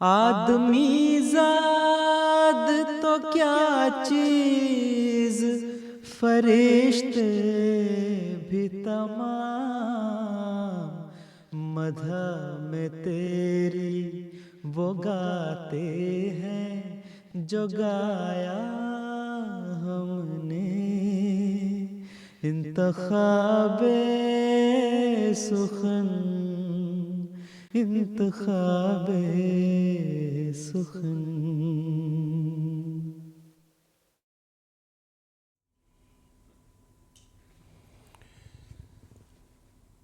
آدمی زاد تو کیا چیز، فرشتے بھی تمام، مدح میں تیری وہ گاتے ہیں جو گایا ہم نے۔ انتخاب سخن، انتخاب سخن۔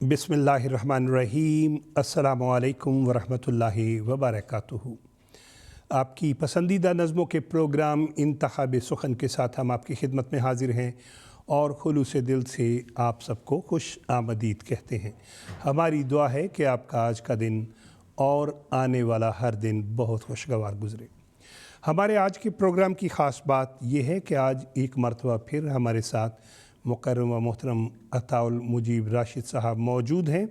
بسم اللہ الرحمن الرحیم۔ السلام علیکم ورحمۃ اللہ وبرکاتہ۔ آپ کی پسندیدہ نظموں کے پروگرام انتخاب سخن کے ساتھ ہم آپ کی خدمت میں حاضر ہیں اور خلوص دل سے آپ سب کو خوش آمدید کہتے ہیں۔ ہماری دعا ہے کہ آپ کا آج کا دن اور آنے والا ہر دن بہت خوشگوار گزرے۔ ہمارے آج کے پروگرام کی خاص بات یہ ہے کہ آج ایک مرتبہ پھر ہمارے ساتھ مکرم و محترم عطاء المجیب راشد صاحب موجود ہیں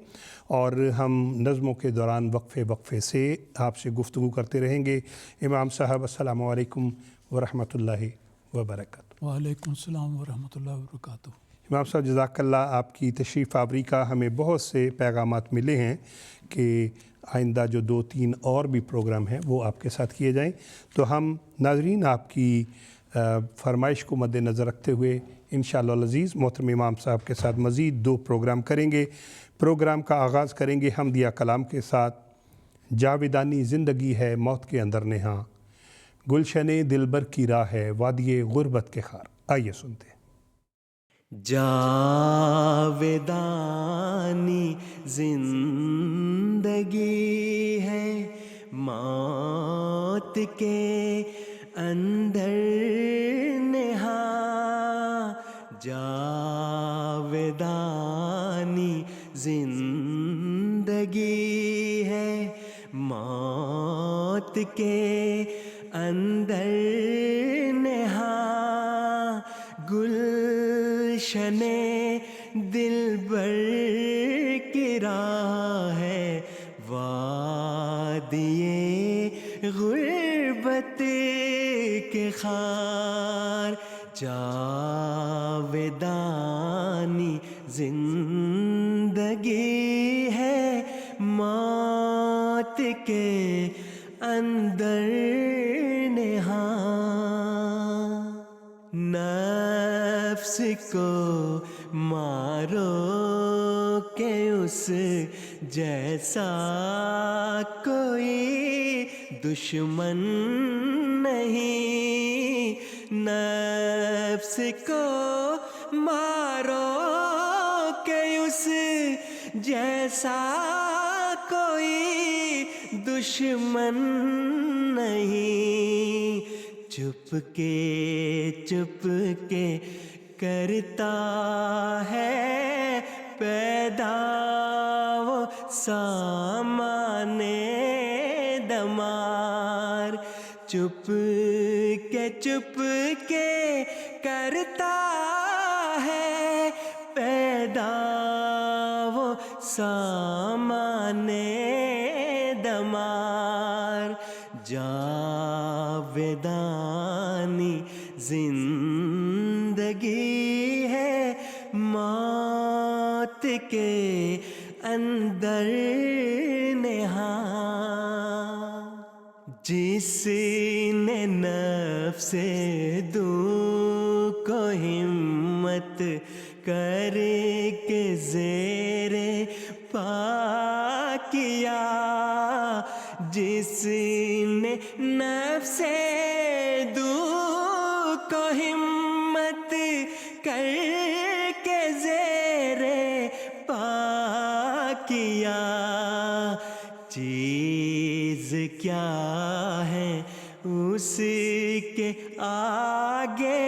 اور ہم نظموں کے دوران وقفے سے آپ سے گفتگو کرتے رہیں گے۔ امام صاحب السلام علیکم ورحمۃ اللہ وبرکاتہ۔ وعلیکم السلام ورحمۃ اللہ وبرکاتہ۔ امام صاحب جزاک اللہ، آپ کی تشریف آوری کا ہمیں بہت سے پیغامات ملے ہیں کہ آئندہ جو 2-3 اور بھی پروگرام ہیں وہ آپ کے ساتھ کیے جائیں، تو ہم ناظرین آپ کی فرمائش کو مد نظر رکھتے ہوئے انشاءاللہ العزیز محترم امام صاحب کے ساتھ مزید 2 پروگرام کریں گے۔ پروگرام کا آغاز کریں گے حمدیہ کلام کے ساتھ۔ جاویدانی زندگی ہے موت کے اندر نہاں، گلشن دلبر کی راہ ہے وادی غربت کے خار۔ آئیے سنتے ہیں۔ جاویدانی زندگی ہے موت کے اندر نہاں، جاویدانی زندگی ہے موت کے اندر نہاں، گلشن دلبر کی راہ ہے وادی غربت کے خار، جاویدانی زندگی ہے موت کے اندر نہاں، نفس کو مارو کہ اس جیسا کوئی دشمن نہیں، نفس کو مارو کہ اس جیسا کوئی دشمن نہیں، چپ کے کرتا ہے پیدا وہ سامان دمار، چپ کے کرتا ہے پیدا وہ سامان دمار، جاویدانی زندگی ہے موت کے اندر نہاں، جس نے نفس دو کو ہمت کر کے زیر پا کیا، جس نے نفس دو کو ہمت کر کے زیر پا کیا، چیز کیا ہے اس کے آگے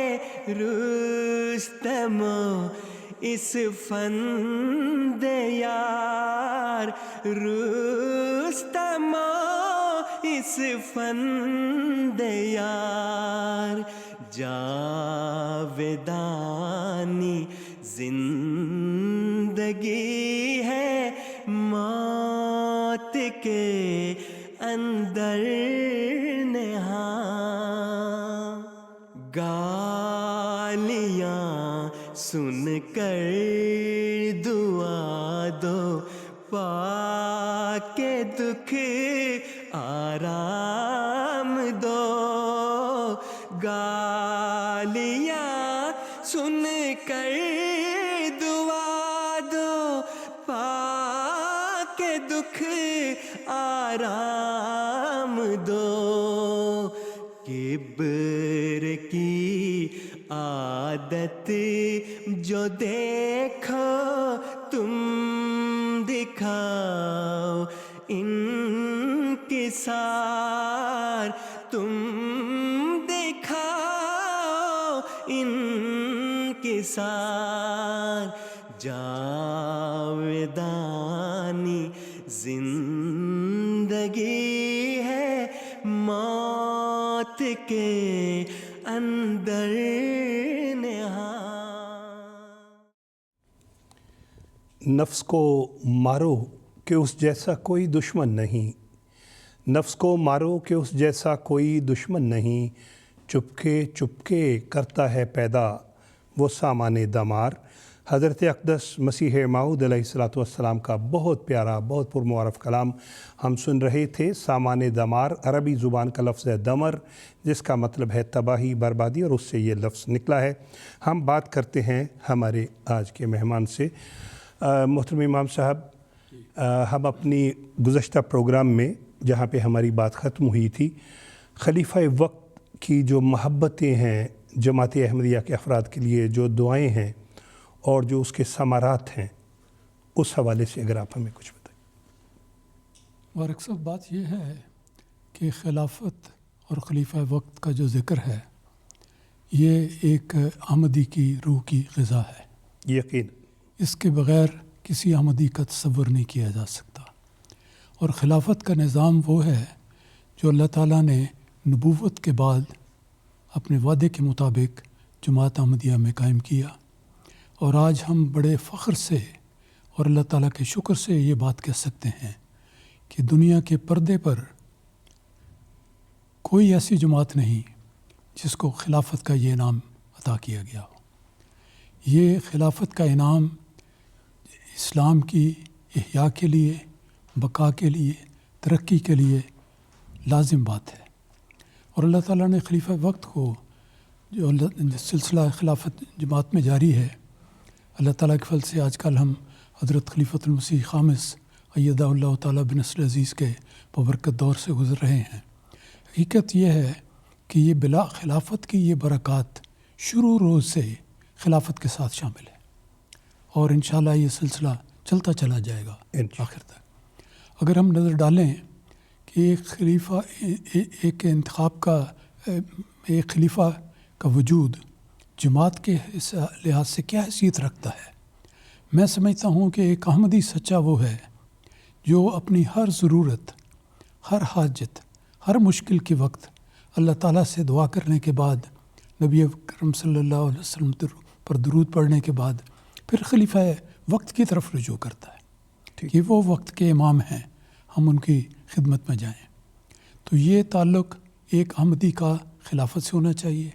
رستم اس فند یار، رستم اس فند یار، جاویدانی زندگی ہے موت کے اندر نہاں گالیاں سن کر دعا دو پا کے دکھ آرام دو گالیاں سن کر دعا دو پا کے دکھ آرام دو کبر کی عادت جو دیکھو تم دکھاؤ انکسار تم دکھاؤ انکسار جاودانی زندگی ہے موت کے اندر نہاں نفس کو مارو کہ اس جیسا کوئی دشمن نہیں، نفس کو مارو کہ اس جیسا کوئی دشمن نہیں، چپکے چپکے کرتا ہے پیدا وہ سامان دمار۔ حضرت اقدس مسیح موعود علیہ السلام کا بہت پیارا بہت پرمعرف کلام ہم سن رہے تھے۔ سامان دمار عربی زبان کا لفظ ہے دمر، جس کا مطلب ہے تباہی بربادی، اور اس سے یہ لفظ نکلا ہے۔ ہم بات کرتے ہیں ہمارے آج کے مہمان سے۔ محترم امام صاحب، ہم اپنی گزشتہ پروگرام میں جہاں پہ ہماری بات ختم ہوئی تھی، خلیفہ وقت کی جو محبتیں ہیں جماعت احمدیہ کے افراد کے لیے، جو دعائیں ہیں اور جو اس کے ثمرات ہیں، اس حوالے سے اگر آپ ہمیں کچھ بتائیں۔ وارق صاحب، بات یہ ہے کہ خلافت اور خلیفہ وقت کا جو ذکر ہے یہ ایک احمدی کی روح کی غذا ہے۔ یقین اس کے بغیر کسی احمدی کا تصور نہیں کیا جا سکتا، اور خلافت کا نظام وہ ہے جو اللہ تعالیٰ نے نبوت کے بعد اپنے وعدے کے مطابق جماعت احمدیہ میں قائم کیا، اور آج ہم بڑے فخر سے اور اللہ تعالیٰ کے شکر سے یہ بات کہہ سکتے ہیں کہ دنیا کے پردے پر کوئی ایسی جماعت نہیں جس کو خلافت کا یہ انعام عطا کیا گیا ہو۔ یہ خلافت کا انعام اسلام کی احیاء کے لیے، بقا کے لیے، ترقی کے لیے لازم بات ہے، اور اللہ تعالیٰ نے خلیفہ وقت کو جو سلسلہ خلافت جماعت میں جاری ہے، اللہ تعالیٰ کے فضل سے آج کل ہم حضرت خلیفۃ المسیح خامس ایدہ اللہ تعالیٰ بنصر عزیز کے ببرکت دور سے گزر رہے ہیں۔ حقیقت یہ ہے کہ یہ بلا خلافت کی یہ برکات شروع روز سے خلافت کے ساتھ شامل ہے، اور انشاءاللہ یہ سلسلہ چلتا چلا جائے گا آخر تک۔ اگر ہم نظر ڈالیں کہ ایک خلیفہ ایک انتخاب کا ایک خلیفہ کا وجود جماعت کے لحاظ سے کیا حیثیت رکھتا ہے، میں سمجھتا ہوں کہ ایک احمدی سچا وہ ہے جو اپنی ہر ضرورت، ہر حاجت، ہر مشکل کے وقت اللہ تعالیٰ سے دعا کرنے کے بعد، نبی اکرم صلی اللہ علیہ وسلم پر درود پڑھنے کے بعد پھر خلیفہ وقت کی طرف رجوع کرتا ہے کہ وہ وقت کے امام ہیں، ہم ان کی خدمت میں جائیں۔ تو یہ تعلق ایک احمدی کا خلافت سے ہونا چاہیے،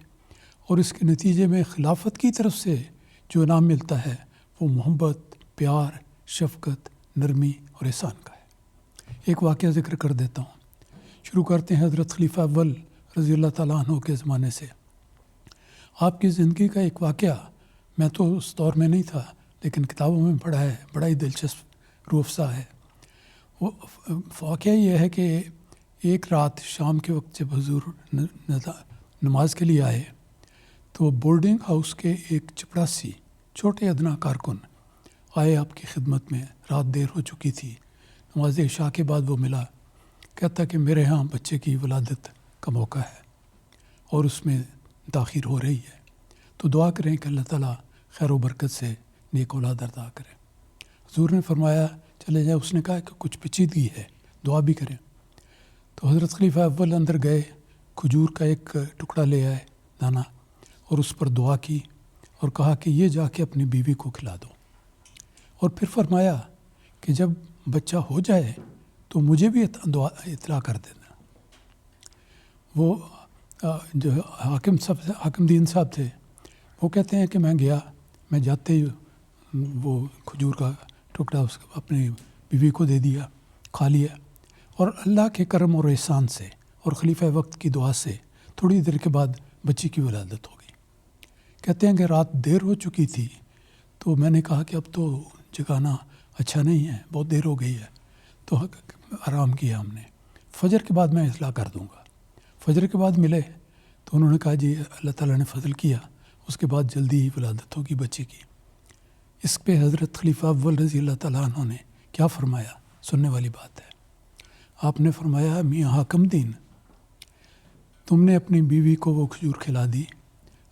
اور اس کے نتیجے میں خلافت کی طرف سے جو انعام ملتا ہے وہ محبت، پیار، شفقت، نرمی اور احسان کا ہے۔ ایک واقعہ ذکر کر دیتا ہوں۔ شروع کرتے ہیں حضرت خلیفہ اول رضی اللہ تعالیٰ عنہ کے زمانے سے۔ آپ کی زندگی کا ایک واقعہ، میں تو اس دور میں نہیں تھا لیکن کتابوں میں پڑھا ہے، بڑا ہی دلچسپ روح افزا ہے۔ وہ واقعہ یہ ہے کہ ایک رات شام کے وقت جب حضور نماز کے لیے آئے تو بورڈنگ ہاؤس کے ایک چپڑاسی، چھوٹے ادنا کارکن آئے آپ کی خدمت میں۔ رات دیر ہو چکی تھی، نماز عشاء کے بعد وہ ملا، کہتا کہ میرے ہاں بچے کی ولادت کا موقع ہے اور اس میں تاخیر ہو رہی ہے، تو دعا کریں کہ اللہ تعالیٰ خیر و برکت سے نیک اولاد عطا کریں۔ حضور نے فرمایا چلے جائے۔ اس نے کہا کہ کچھ پیچیدگی ہے، دعا بھی کریں۔ تو حضرت خلیفہ اول اندر گئے، کھجور کا ایک ٹکڑا لے آئے دانہ، اور اس پر دعا کی اور کہا کہ یہ جا کے اپنی بیوی کو کھلا دو، اور پھر فرمایا کہ جب بچہ ہو جائے تو مجھے بھی اطلاع کر دینا۔ وہ جو حاکم دین صاحب تھے، وہ کہتے ہیں کہ میں جاتے ہی وہ کھجور کا ٹکڑا اپنی بیوی کو دے دیا، کھا لیا، اور اللہ کے کرم اور احسان سے اور خلیفہ وقت کی دعا سے تھوڑی دیر کے بعد بچی کی ولادت ہو گئی۔ کہتے ہیں کہ رات دیر ہو چکی تھی، تو میں نے کہا کہ اب تو جگانا اچھا نہیں ہے، بہت دیر ہو گئی ہے، تو آرام کیا ہم نے۔ فجر کے بعد میں اطلاع کر دوں گا۔ فجر کے بعد ملے تو انہوں نے کہا جی اللہ تعالیٰ نے فضل کیا، اس کے بعد جلدی ہی ولادت ہوگی بچے کی۔ اس پہ حضرت خلیفہ اول رضی اللہ تعالیٰ عنہ نے کیا فرمایا، سننے والی بات ہے۔ آپ نے فرمایا میاں حاکم دین، تم نے اپنی بیوی کو وہ کھجور کھلا دی،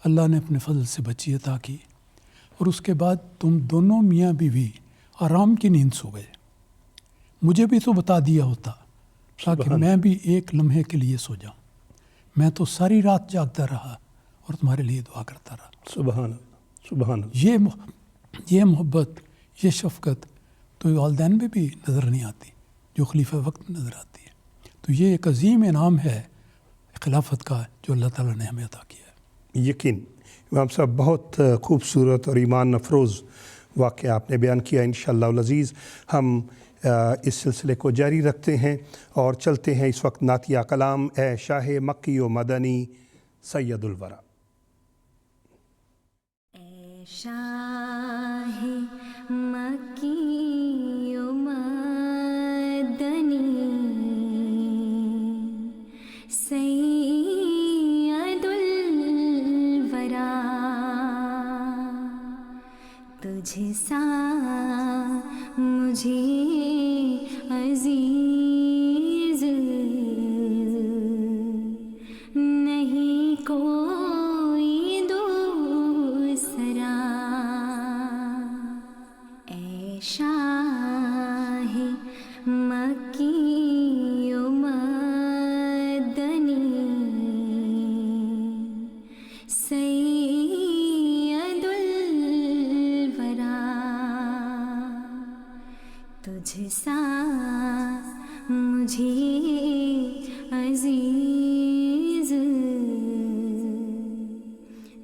اللہ نے اپنے فضل سے بچی عطا کی، اور اس کے بعد تم دونوں میاں بیوی آرام کی نیند سو گئے۔ مجھے بھی تو بتا دیا ہوتا تاکہ میں بھی ایک لمحے کے لیے سو جاؤں، میں تو ساری رات جاگتا رہا اور تمہارے لیے دعا کرتا رہا۔ سبحان اللہ، سبحان اللہ۔ یہ محبت، یہ شفقت تو والدین میں بھی نظر نہیں آتی جو خلیفہ وقت نظر آتی ہے۔ تو یہ ایک عظیم انعام ہے خلافت کا جو اللہ تعالیٰ نے ہمیں عطا کیا ہے۔ یقین امام صاحب، بہت خوبصورت اور ایمان افروز واقعہ آپ نے بیان کیا۔ انشاءاللہ العزیز ہم اس سلسلے کو جاری رکھتے ہیں اور چلتے ہیں اس وقت نعتیہ کلام اے شاہ مکی و مدنی سید الورا۔ اے شاہ مکی و مدنی سید الورا، تجھ سا مجھے عزیز نہیں کوئی دوسرا، اے شاہ مکی و مدنی سید الورا، تجھ سا مجھے عزیز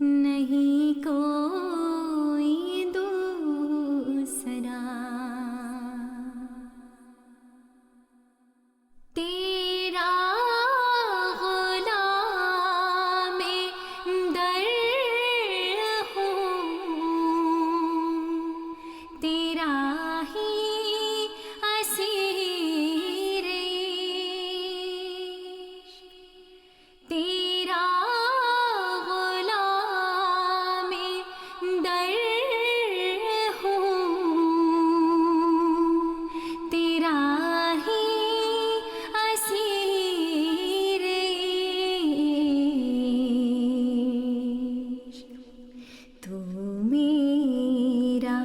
نہیں کوئی دوسرا، تیرا غلام در ہوں، تیرا ہی اسیر عشق، تیرا غلام در ہوں، تیرا ہی اسیر عشق، تو میرا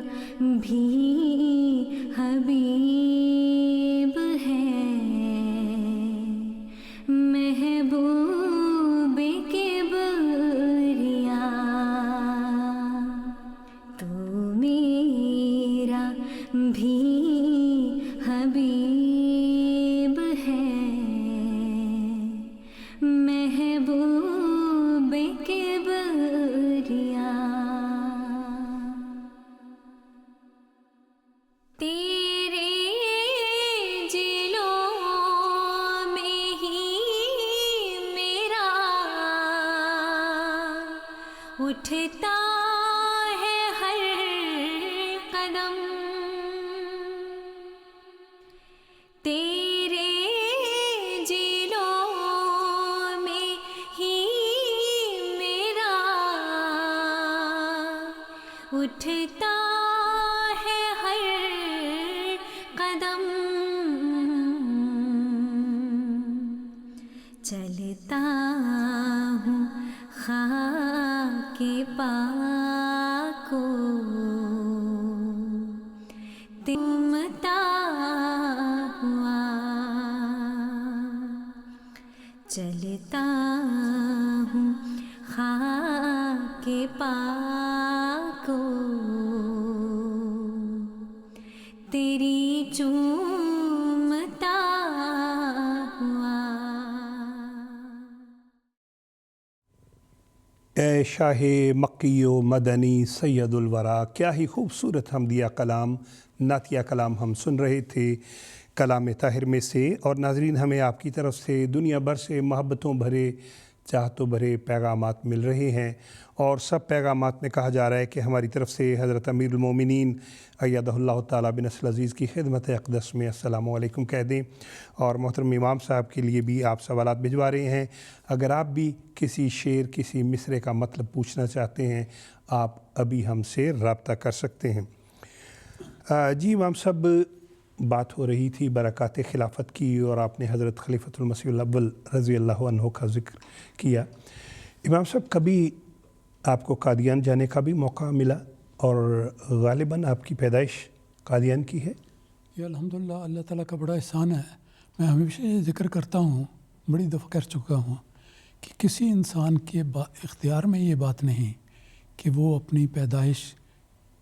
بھی حبیب ہے، محبوب کبریا، تو میرا بھی حبیب ہے، محبوب کبریا، تیرے جلوں میں ہی میرا اٹھتا ہے ہر قدم، تیرے جلوں میں ہی میرا اٹھتا ہے ہر قدم، چلتا ہوں خاک پاک کو چومتا ہوا، چلتا ہوں خاک پاک کو تیری چومتا ہوا۔ اے شاہ مکی و مدنی سید الورا، کیا ہی خوبصورت حمدیہ کلام، نعتیہ کلام ہم سن رہے تھے کلام طاہر میں سے۔ اور ناظرین، ہمیں آپ کی طرف سے دنیا بھر سے محبتوں بھرے، چاہتوں بھرے پیغامات مل رہے ہیں، اور سب پیغامات میں کہا جا رہا ہے کہ ہماری طرف سے حضرت امیر المومنین ایدہ اللہ تعالیٰ بنصر العزیز کی خدمت اقدس میں السلام علیکم کہہ دیں۔ اور محترم امام صاحب کے لیے بھی آپ سوالات بھجوا رہے ہیں۔ اگر آپ بھی کسی شعر، کسی مصرے کا مطلب پوچھنا چاہتے ہیں، آپ ابھی ہم سے رابطہ کر سکتے ہیں۔ جی امام صاحب، بات ہو رہی تھی برکات خلافت کی، اور آپ نے حضرت خلیفۃ المسیح الاول رضی اللہ عنہ کا ذکر کیا۔ امام صاحب، کبھی آپ کو قادیان جانے کا بھی موقع ملا، اور غالباً آپ کی پیدائش قادیان کی ہے؟ یہ الحمدللہ اللہ تعالیٰ کا بڑا احسان ہے۔ میں ہمیشہ یہ ذکر کرتا ہوں، بڑی دفعہ کر چکا ہوں، کہ کسی انسان کے اختیار میں یہ بات نہیں کہ وہ اپنی پیدائش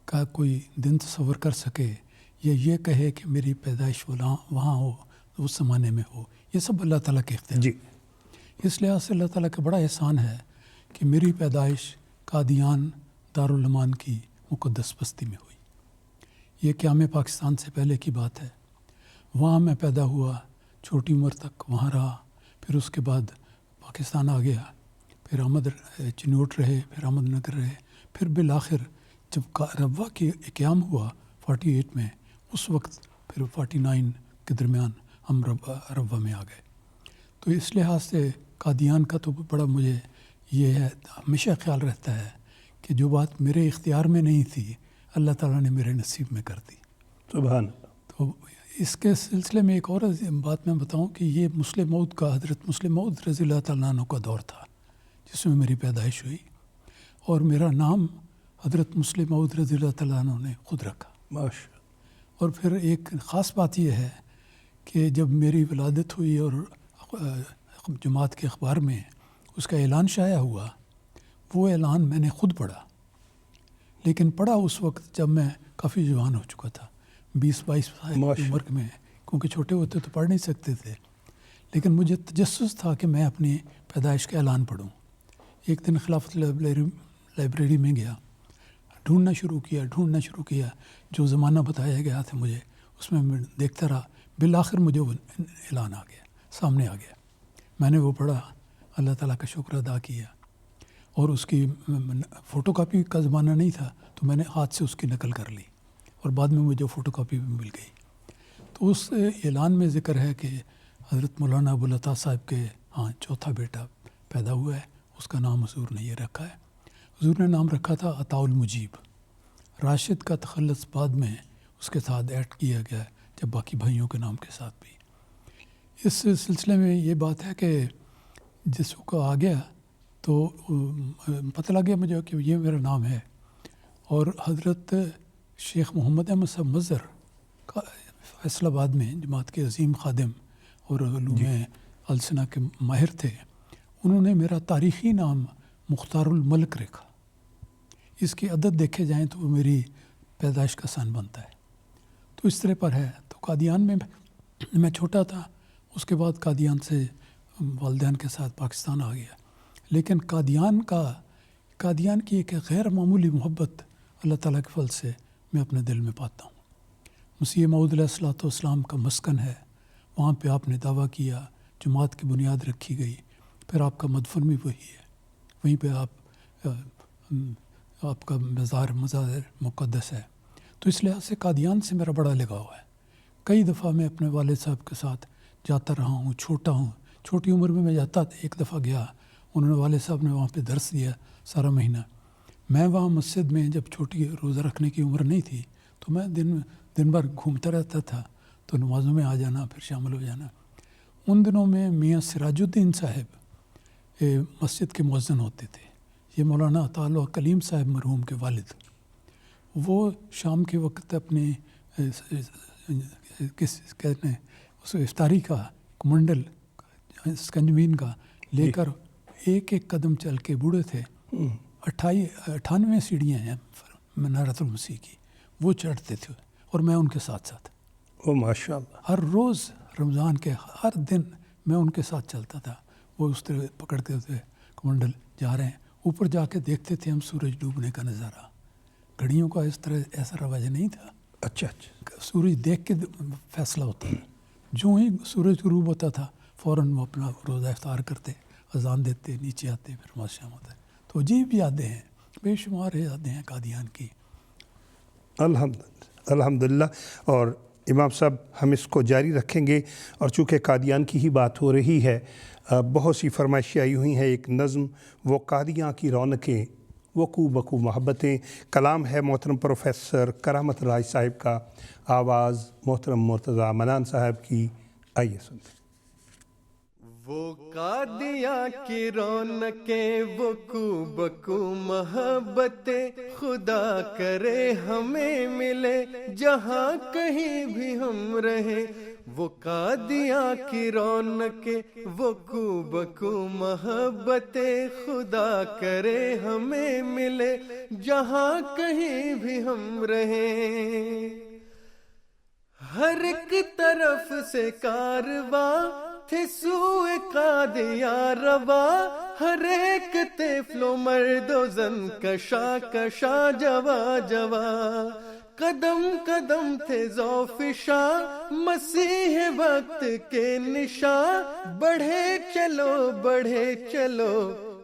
کا کوئی دن تصور کر سکے، یا یہ کہے کہ میری پیدائش وہاں ہو، اس زمانے میں ہو۔ یہ سب اللہ تعالیٰ کے اختیار۔ جی، اس لحاظ سے اللہ تعالیٰ کا بڑا احسان ہے کہ میری پیدائش قادیان دارالایمان کی مقدس بستی میں ہوئی۔ یہ قیام پاکستان سے پہلے کی بات ہے۔ وہاں میں پیدا ہوا، چھوٹی عمر تک وہاں رہا، پھر اس کے بعد پاکستان آ گیا، پھر احمد چنوٹ رہے، پھر احمد نگر رہے، پھر بالآخر جب روا کی قیام ہوا 48 میں، اس وقت پھر 49 کے درمیان ہم روا میں آ گئے۔ تو اس لحاظ سے قادیان کا تو بڑا مجھے یہ ہے، ہمیشہ خیال رہتا ہے کہ جو بات میرے اختیار میں نہیں تھی، اللہ تعالیٰ نے میرے نصیب میں کر دی۔ سبحان۔ تو اس کے سلسلے میں ایک اور بات میں بتاؤں کہ یہ مسلم موعود کا، حضرت مسلم موعود رضی اللہ تعالیٰ عنہ کا دور تھا جس میں میری پیدائش ہوئی، اور میرا نام حضرت مسلم موعود رضی اللہ تعالیٰ عنہ نے خود رکھا۔ ماشاء۔ اور پھر ایک خاص بات یہ ہے کہ جب میری ولادت ہوئی اور جماعت کے اخبار میں اس کا اعلان شائع ہوا، وہ اعلان میں نے خود پڑھا، لیکن پڑھا اس وقت جب میں کافی جوان ہو چکا تھا، 20-22 سال کی عمر میں، کیونکہ چھوٹے ہوتے تو پڑھ نہیں سکتے تھے، لیکن مجھے تجسس تھا کہ میں اپنی پیدائش کا اعلان پڑھوں۔ ایک دن خلافت لائبریری میں گیا، ڈھونڈنا شروع کیا جو زمانہ بتایا گیا تھا مجھے، اس میں میں دیکھتا رہا، بالآخر مجھے وہ اعلان آ گیا، سامنے آ گیا۔ میں نے وہ پڑھا، اللہ تعالیٰ کا شکر ادا کیا، اور اس کی فوٹو کاپی کا زمانہ نہیں تھا تو میں نے ہاتھ سے اس کی نقل کر لی، اور بعد میں مجھے فوٹو کاپی بھی مل گئی۔ تو اس اعلان میں ذکر ہے کہ حضرت مولانا ابوالعطا صاحب کے ہاں چوتھا بیٹا پیدا ہوا ہے، اس کا نام حضور نے یہ رکھا ہے۔ حضور نے نام رکھا تھا عطاء المجیب۔ راشد کا تخلص بعد میں اس کے ساتھ ایڈ کیا گیا، جب باقی بھائیوں کے نام کے ساتھ بھی۔ اس سلسلے میں یہ بات ہے کہ جس کو آ گیا تو پتہ لگ گیا مجھے کہ یہ میرا نام ہے، اور حضرت شیخ محمد احمد صاحب مظہر کا فیصل آباد میں جماعت کے عظیم خادم اور علوم السنہ کے ماہر تھے، انہوں نے میرا تاریخی نام مختار الملک رکھا۔ اس کی عدد دیکھے جائیں تو وہ میری پیدائش کا سن بنتا ہے۔ تو اس طرح پر ہے۔ تو قادیان میں میں چھوٹا تھا، اس کے بعد قادیان سے والدین کے ساتھ پاکستان آ گیا، لیکن قادیان کی ایک غیر معمولی محبت اللہ تعالیٰ کے فضل سے میں اپنے دل میں پاتا ہوں۔ مسیح موعود علیہ الصلوۃ والسلام کا مسکن ہے، وہاں پہ آپ نے دعویٰ کیا، جماعت کی بنیاد رکھی گئی، پھر آپ کا مدفن بھی وہی ہے، وہیں پہ آپ کا مزار مقدس ہے۔ تو اس لحاظ سے قادیان سے میرا بڑا لگاؤ ہے۔ کئی دفعہ میں اپنے والد صاحب کے ساتھ جاتا رہا ہوں، چھوٹی عمر میں جاتا تھا۔ ایک دفعہ گیا، انہوں نے والد صاحب نے وہاں پہ درس دیا سارا مہینہ۔ میں وہاں مسجد میں جب چھوٹی روزہ رکھنے کی عمر نہیں تھی تو میں دن بھر گھومتا رہتا تھا، تو نمازوں میں آ جانا، پھر شامل ہو جانا۔ ان دنوں میں میاں سراج الدین صاحب مسجد کے مؤذن ہوتے تھے، یہ مولانا عطاء اللہ کلیم صاحب مرحوم کے والد۔ وہ شام کے وقت اپنے کہتے ہیں اس افطاری کا منڈل سکنجمین کا لے کر ایک قدم چل کے بوڑھے تھے، 98 سیڑھیاں ہیں منارۃ المسیح کی، وہ چڑھتے تھے اور میں ان کے ساتھ او ماشاء اللہ۔ ہر روز رمضان کے ہر دن میں ان کے ساتھ چلتا تھا۔ وہ اس طرح پکڑتے ہوئے کمنڈل جا رہے ہیں، اوپر جا کے دیکھتے تھے ہم سورج ڈوبنے کا نظارہ. گھڑیوں کا اس طرح ایسا رواج نہیں تھا. اچھا اچھا. سورج دیکھ کے فیصلہ ہوتا تھا. جو ہی سورج غروب ہوتا تھا فوراً وہ اپنا روزہ افطار کرتے, اذان دیتے, نیچے آتے, پھر نماز شام ہوتا ہے. تو عجیب یادیں ہیں, بے شمار یادیں ہیں قادیان کی. الحمدللہ. اور امام صاحب ہم اس کو جاری رکھیں گے. اور چونکہ قادیان کی ہی بات ہو رہی ہے, بہت سی فرمائشیں آئی ہوئی ہیں. ایک نظم وہ قادیاں کی رونقیں وقوع بقوع محبتیں, کلام ہے محترم پروفیسر کرامت راج صاحب کا, آواز محترم مرتضیٰ منان صاحب کی. آئیے سنتے. وہ قادیاں کی رونقیں وقوع بقوع محبتیں, خدا کرے ہمیں ملے جہاں کہیں بھی ہم رہیں. وہ قادیاں کی رونقیں وقوع بقوع محبتیں, خدا کرے ہمیں ملے جہاں کہیں بھی ہم رہیں. ہر ایک طرف سے کارواں تھے سوئے قادیاں روا, ہر ایک طفل و مرد و زن کشا کشا جوا جوا. قدم قدم تھے ذوفشا مسیح وقت کے نشاں, بڑھے چلو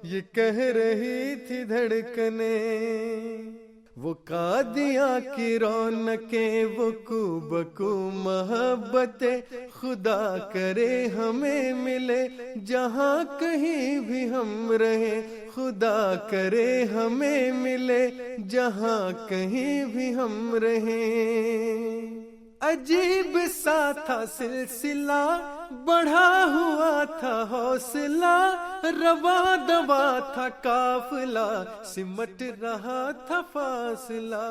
یہ کہہ رہی تھی دھڑکنیں. وہ قادیاں کی رونقیں وقوع بقوع محبتیں, خدا کرے ہمیں ملے جہاں کہیں بھی ہم رہیں. خدا کرے ہمیں ملے جہاں کہیں بھی ہم رہیں. عجیب سا تھا سلسلہ بڑھا ہوا تھا حوصلہ, رواں دوا تھا قافلہ سمٹ رہا تھا فاصلہ.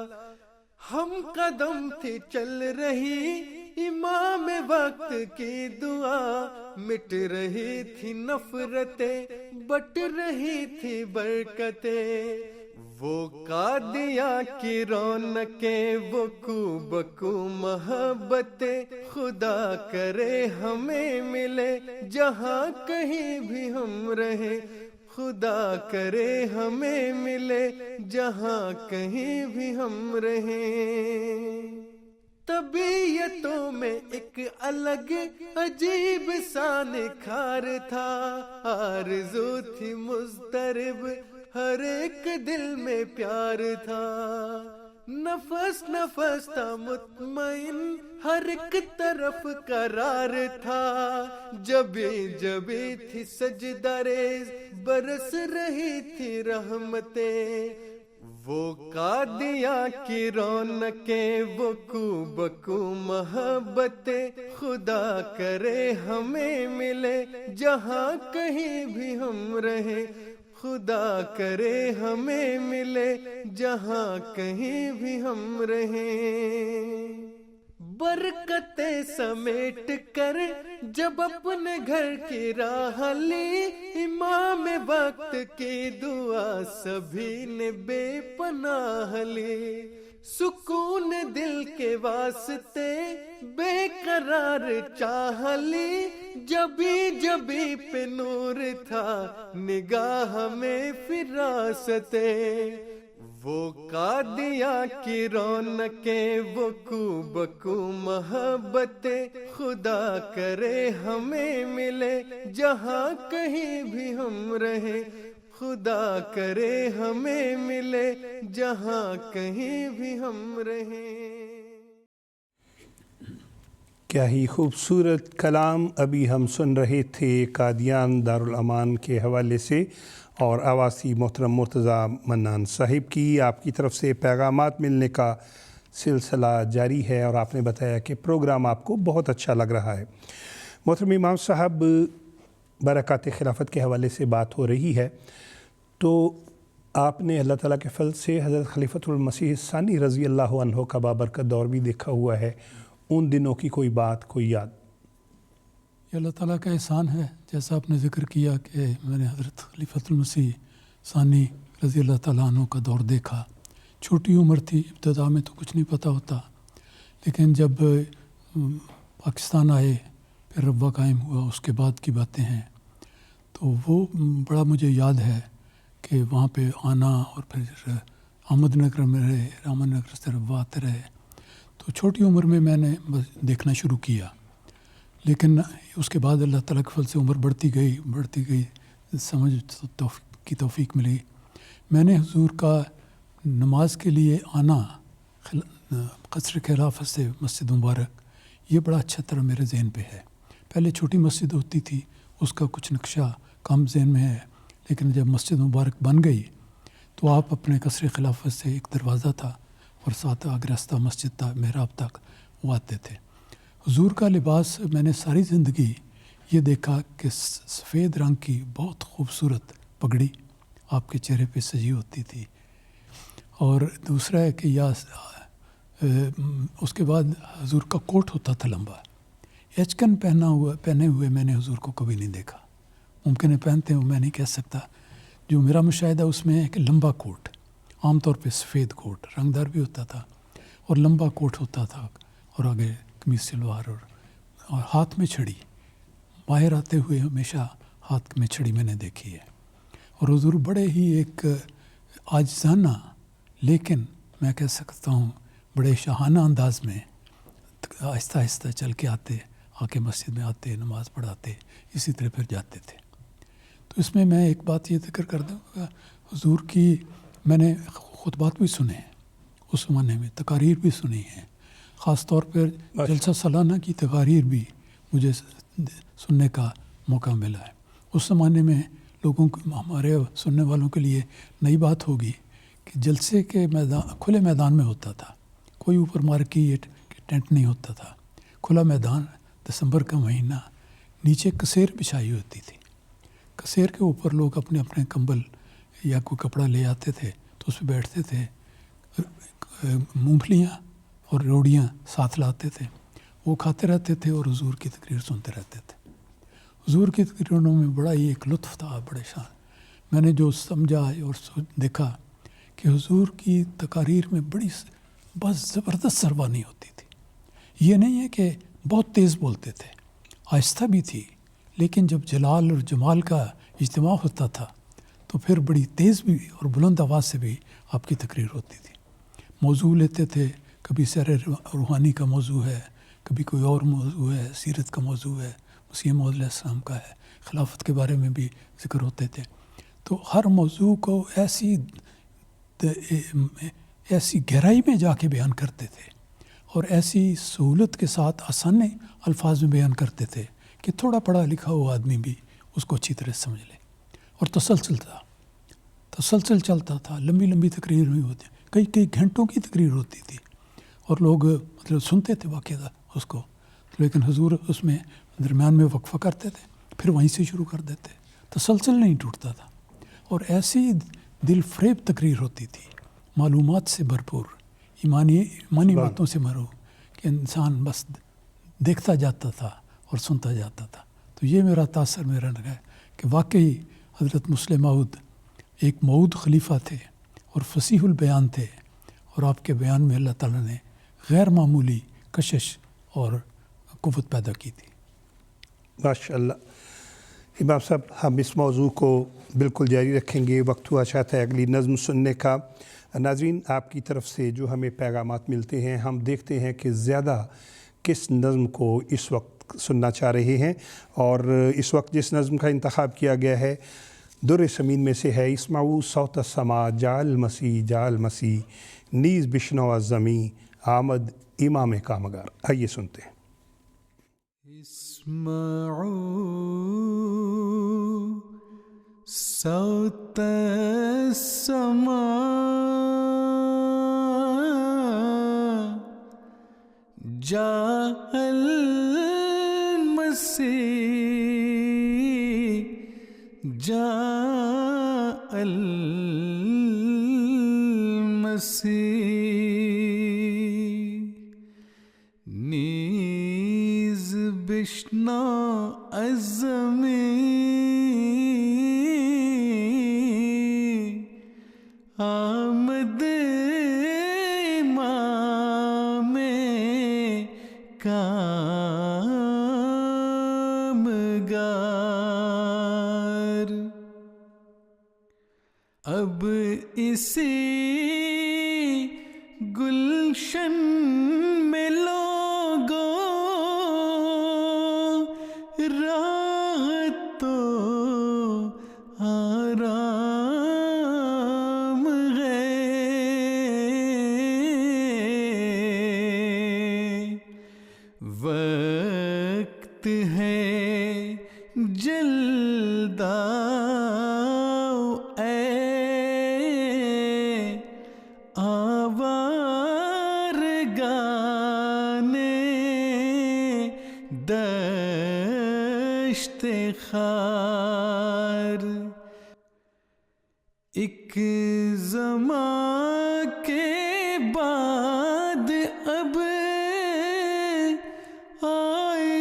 ہم قدم تھی چل رہی امام وقت کی دعا, مٹ رہی تھی نفرتیں بٹ رہی تھی برکتیں. وہ قادیاں کی رونقیں وقوع بقوع محبتیں, خدا کرے ہمیں ملے جہاں کہیں بھی ہم رہیں. خدا کرے ہمیں ملے جہاں کہیں بھی ہم رہیں. طبیعتوں میں ایک الگ عجیب سا نکھار تھا, آرزو تھی مضطرب ہر ایک دل میں پیار تھا. نفس نفس تھا مطمئن ہر ایک طرف قرار تھا, جبی تھی سجدہ ریز برس رہی تھی رحمتیں. وہ قادیاں کی رونقیں وقوع بقوع محبتیں, خدا کرے ہمیں ملے جہاں کہیں بھی ہم رہیں. خدا کرے ہمیں ملے جہاں کہیں بھی ہم رہیں. برکتیں سمیٹ کر جب اپنے گھر کی راہ لی, امام وقت کی دعا سبھی نے بے پناہ لی. سکون دل کے واسطے بے قرار چاہ لی, جبی پہ نور تھا نگاہ میں فراستیں. وہ قادیاں کی رونقیں وقوع بقوع محبتیں, خدا کرے ہمیں ملے جہاں کہیں بھی ہم رہیں. خدا کرے ہمیں ملے جہاں کہیں بھی ہم رہیں. کیا ہی خوبصورت کلام ابھی ہم سن رہے تھے قادیان دارالامان کے حوالے سے, اور آواز تھی محترم مرتضیٰ منان صاحب کی. آپ کی طرف سے پیغامات ملنے کا سلسلہ جاری ہے, اور آپ نے بتایا کہ پروگرام آپ کو بہت اچھا لگ رہا ہے. محترم امام صاحب, برکات خلافت کے حوالے سے بات ہو رہی ہے, تو آپ نے اللہ تعالیٰ کے فضل سے حضرت خلیفۃ المسیح ثانی رضی اللہ عنہ کا بابرکت دور بھی دیکھا ہوا ہے. ان دنوں کی کوئی بات, کوئی یاد؟ یہ اللہ تعالیٰ کا احسان ہے, جیسا آپ نے ذکر کیا کہ میں نے حضرت خلیفۃ المسیح ثانی رضی اللہ تعالیٰ عنہ کا دور دیکھا. چھوٹی عمر تھی, ابتدا میں تو کچھ نہیں پتہ ہوتا, لیکن جب پاکستان آئے پھر ربوہ قائم ہوا, اس کے بعد کی باتیں ہیں. تو وہ بڑا مجھے یاد ہے کہ وہاں پہ آنا اور پھر احمد نگر میں رہے، رامن نگر سے آتے رہے. تو چھوٹی عمر میں میں نے بس دیکھنا شروع کیا، لیکن اس کے بعد اللہ تعالیٰ کے فضل سے عمر بڑھتی گئی، سمجھ کی توفیق ملی. میں نے حضور کا نماز کے لیے آنا قصر خلافت سے مسجد مبارک، یہ بڑا اچھا طرح میرے ذہن پہ ہے. پہلے چھوٹی مسجد ہوتی تھی، اس کا کچھ نقشہ کم ذہن میں ہے، لیکن جب مسجد مبارک بن گئی تو آپ اپنے قصر خلافت سے ایک دروازہ تھا اور ساتھ آگے راستہ مسجد تھا، محراب تک وہ آتے تھے. حضور کا لباس میں نے ساری زندگی یہ دیکھا کہ سفید رنگ کی بہت خوبصورت پگڑی آپ کے چہرے پہ سجی ہوتی تھی. اور دوسرا ہے کہ اس کے بعد حضور کا کوٹ ہوتا تھا لمبا. ایچکن پہنے ہوئے میں نے حضور کو کبھی نہیں دیکھا. ممکن ہے پہنتے ہوں، میں نہیں کہہ سکتا. جو میرا مشاہدہ اس میں ہے کہ لمبا کوٹ، عام طور پہ سفید کوٹ، رنگدار بھی ہوتا تھا اور لمبا کوٹ ہوتا تھا، اور آگے قمیص شلوار اور ہاتھ میں چھڑی. باہر آتے ہوئے ہمیشہ ہاتھ میں چھڑی میں نے دیکھی ہے. اور حضور بڑے ہی ایک عاجزانہ لیکن میں کہہ سکتا ہوں بڑے شاہانہ انداز میں آہستہ آہستہ چل کے آتے، آ کے مسجد میں آتے، نماز پڑھاتے، اسی طرح پھر جاتے تھے. تو اس میں ایک بات یہ ذکر کر دوں گا، حضور کی میں نے خطبات بھی سنے ہیں اس زمانے میں، تقاریر بھی سنی ہیں. خاص طور پر جلسہ سالانہ کی تقاریر بھی مجھے سننے کا موقع ملا ہے. اس زمانے میں لوگوں کو، ہمارے سننے والوں کے لیے نئی بات ہوگی کہ جلسے کے میدان کھلے میدان میں ہوتا تھا، کوئی اوپر مارکیٹ ٹینٹ نہیں ہوتا تھا، کھلا میدان، دسمبر کا مہینہ، نیچے کسیر بچھائی ہوتی تھی. کسیر کے اوپر لوگ اپنے اپنے کمبل یا کوئی کپڑا لے آتے تھے تو اس پہ بیٹھتے تھے. مونگ پھلیاں اور روڑیاں ساتھ لاتے تھے، وہ کھاتے رہتے تھے اور حضور کی تقریر سنتے رہتے تھے. حضور کی تقریروں میں بڑا ہی ایک لطف تھا، بڑے شان. میں نے جو سمجھا اور دیکھا کہ حضور کی تقاریر میں بس زبردست زبانی ہوتی تھی. یہ نہیں ہے کہ بہت تیز بولتے تھے، آہستہ بھی تھی، لیکن جب جلال اور جمال کا اجتماع ہوتا تھا تو پھر بڑی تیز بھی اور بلند آواز سے بھی آپ کی تقریر ہوتی تھی. موضوع لیتے تھے، کبھی سیر روحانی کا موضوع ہے، کبھی کوئی اور موضوع ہے، سیرت کا موضوع ہے، مسیح موعود علیہ السلام کا ہے، خلافت کے بارے میں بھی ذکر ہوتے تھے. تو ہر موضوع کو ایسی گہرائی میں جا کے بیان کرتے تھے اور ایسی سہولت کے ساتھ آسان الفاظ میں بیان کرتے تھے کہ تھوڑا پڑھا لکھا ہوا آدمی بھی اس کو اچھی طرح سمجھ لے. اور تسلسل چلتا تھا، لمبی تقریر نہیں ہوتی، کئی گھنٹوں کی تقریر ہوتی تھی اور لوگ سنتے تھے باقاعدہ اس کو. لیکن حضور اس میں درمیان میں وقفہ کرتے تھے، پھر وہیں سے شروع کر دیتے. تسلسل نہیں ٹوٹتا تھا اور ایسی دل فریب تقریر ہوتی تھی، معلومات سے بھرپور، ایمانی باتوں سے مرو کہ انسان بس دیکھتا جاتا تھا اور سنتا جاتا تھا. تو یہ میرا تاثر میرا لگا کہ واقعی حضرت مسلم موعود ایک موعود خلیفہ تھے اور فصیح البیان تھے، اور آپ کے بیان میں اللہ تعالیٰ نے غیر معمولی کشش اور قوت پیدا کی تھی. ماشاء اللہ. امام صاحب، ہم اس موضوع کو بالکل جاری رکھیں گے. وقت ہوا چاہتا ہے اگلی نظم سننے کا. ناظرین، آپ کی طرف سے جو ہمیں پیغامات ملتے ہیں، ہم دیکھتے ہیں کہ زیادہ کس نظم کو اس وقت سننا چاہ رہے ہیں، اور اس وقت جس نظم کا انتخاب کیا گیا ہے در سمین میں سے ہے. اسمعوا صوت السما جال مسیح نیز بشنو زمیں آمد امام کامگار. آئیے سنتے ہیں. اسمعوا صوت السما جاء المسیح نیز بشنا الزمین آمد امام کامگار. اب اسی گلشن میں لوگوں راحت تو آرام ہے، وقت ہے جلد آؤ اے آوارگانے دشت خار، ایک زمان کے بعد اب آئی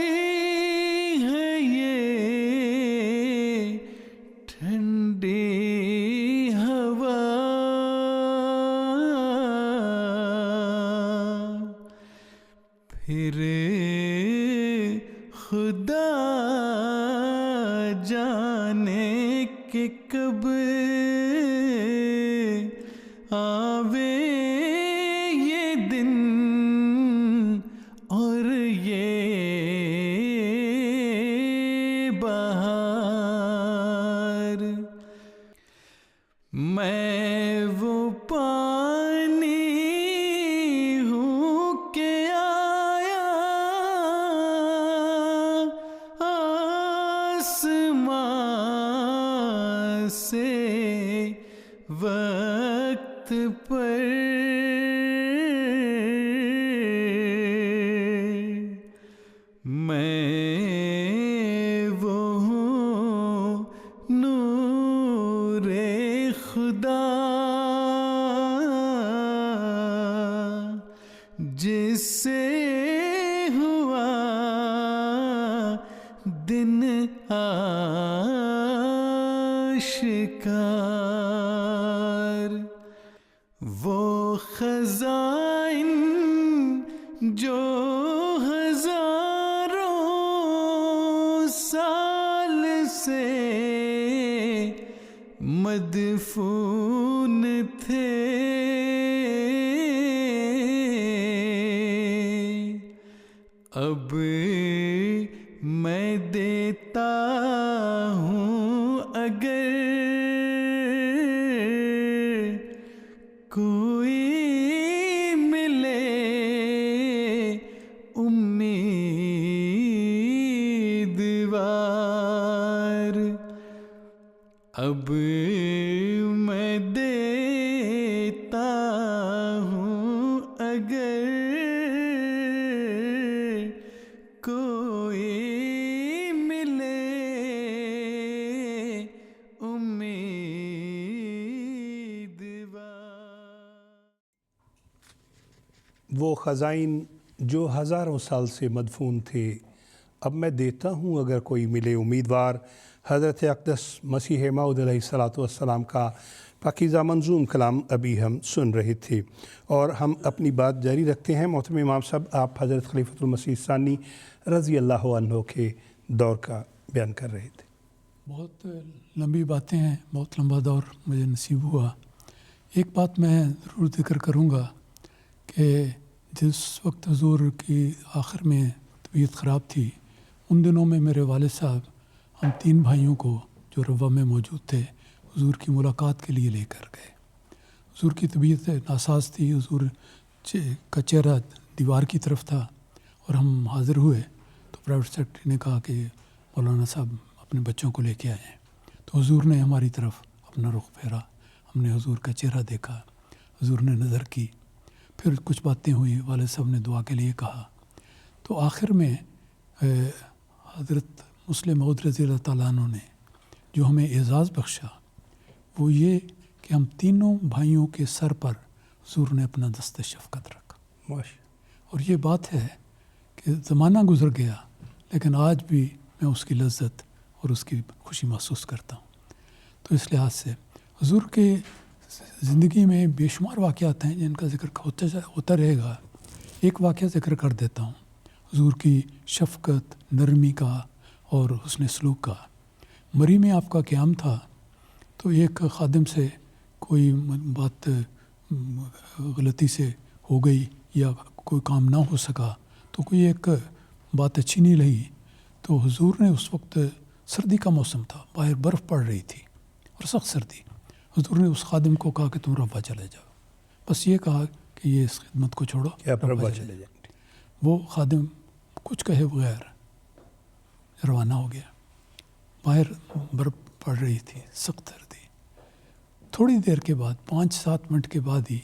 ہے یہ ٹھنڈی ہوا، پھر خدا جانے کہ کب آوے یہ دن اور یہ بہار، میں وہ پانی ہوں کہ آیا آسمان سے وقت پر، میں وہ ہوں نور خدا جس سے ہوا دن آشکار، وہ خزائن جو ہزاروں سال سے مدفون تھے، اب میں دیتا ہوں اگر کوئی ملے امیدوار، اب میں دیتا ہوں اگر کوئی ملے امیدوار۔ وہ خزائن جو ہزاروں سال سے مدفون تھے، اب میں دیتا ہوں اگر کوئی ملے امیدوار، حضرت اقدس مسیح موعود علیہ الصلوۃ والسلام کا پاکیزہ منظوم کلام ابھی ہم سن رہے تھے، اور ہم اپنی بات جاری رکھتے ہیں۔ محترم امام صاحب، آپ حضرت خلیفۃ المسیح ثانی رضی اللہ عنہ کے دور کا بیان کر رہے تھے۔ بہت لمبی باتیں ہیں، بہت لمبا دور مجھے نصیب ہوا۔ ایک بات میں ضرور ذکر کروں گا کہ جس وقت حضور کی آخر میں طبیعت خراب تھی، ان دنوں میں میرے والد صاحب ہم 3 بھائیوں کو جو روا میں موجود تھے حضور کی ملاقات کے لیے لے کر گئے۔ حضور کی طبیعت ناساز تھی، حضور کا چہرہ دیوار کی طرف تھا، اور ہم حاضر ہوئے تو پرائیویٹ سیکرٹری نے کہا کہ مولانا صاحب اپنے بچوں کو لے کے آئے ہیں، تو حضور نے ہماری طرف اپنا رخ پھیرا، ہم نے حضور کا چہرہ دیکھا، حضور نے نظر کی، پھر کچھ باتیں ہوئی، والد صاحب نے دعا کے لیے کہا، تو آخر میں حضرت مسلم موعود رضی اللہ تعالیٰ عنہ نے جو ہمیں اعزاز بخشا وہ یہ کہ ہم تینوں بھائیوں کے سر پر حضور نے اپنا دست شفقت رکھا۔ اور یہ بات ہے کہ زمانہ گزر گیا لیکن آج بھی میں اس کی لذت اور اس کی خوشی محسوس کرتا ہوں۔ تو اس لحاظ سے حضور کے زندگی میں بے شمار واقعات ہیں جن کا ذکر ہوتا رہے گا۔ ایک واقعہ ذکر کر دیتا ہوں، حضور کی شفقت، نرمی کا اور حسن سلوک کا۔ مری میں آپ کا قیام تھا تو ایک خادم سے کوئی بات غلطی سے ہو گئی یا کوئی کام نہ ہو سکا تو کوئی ایک بات اچھی نہیں لگی، تو حضور نے اس وقت سردی کا موسم تھا، باہر برف پڑ رہی تھی اور سخت سردی، حضور نے اس خادم کو کہا کہ تم ربوہ چلے جاؤ، بس یہ کہا کہ یہ اس خدمت کو چھوڑو، ربوہ چلے جائیں۔ وہ خادم کچھ کہے بغیر روانہ ہو گیا۔ باہر برف پڑ رہی تھی، سخت سردی۔ تھوڑی دیر کے بعد 5-7 منٹ کے بعد ہی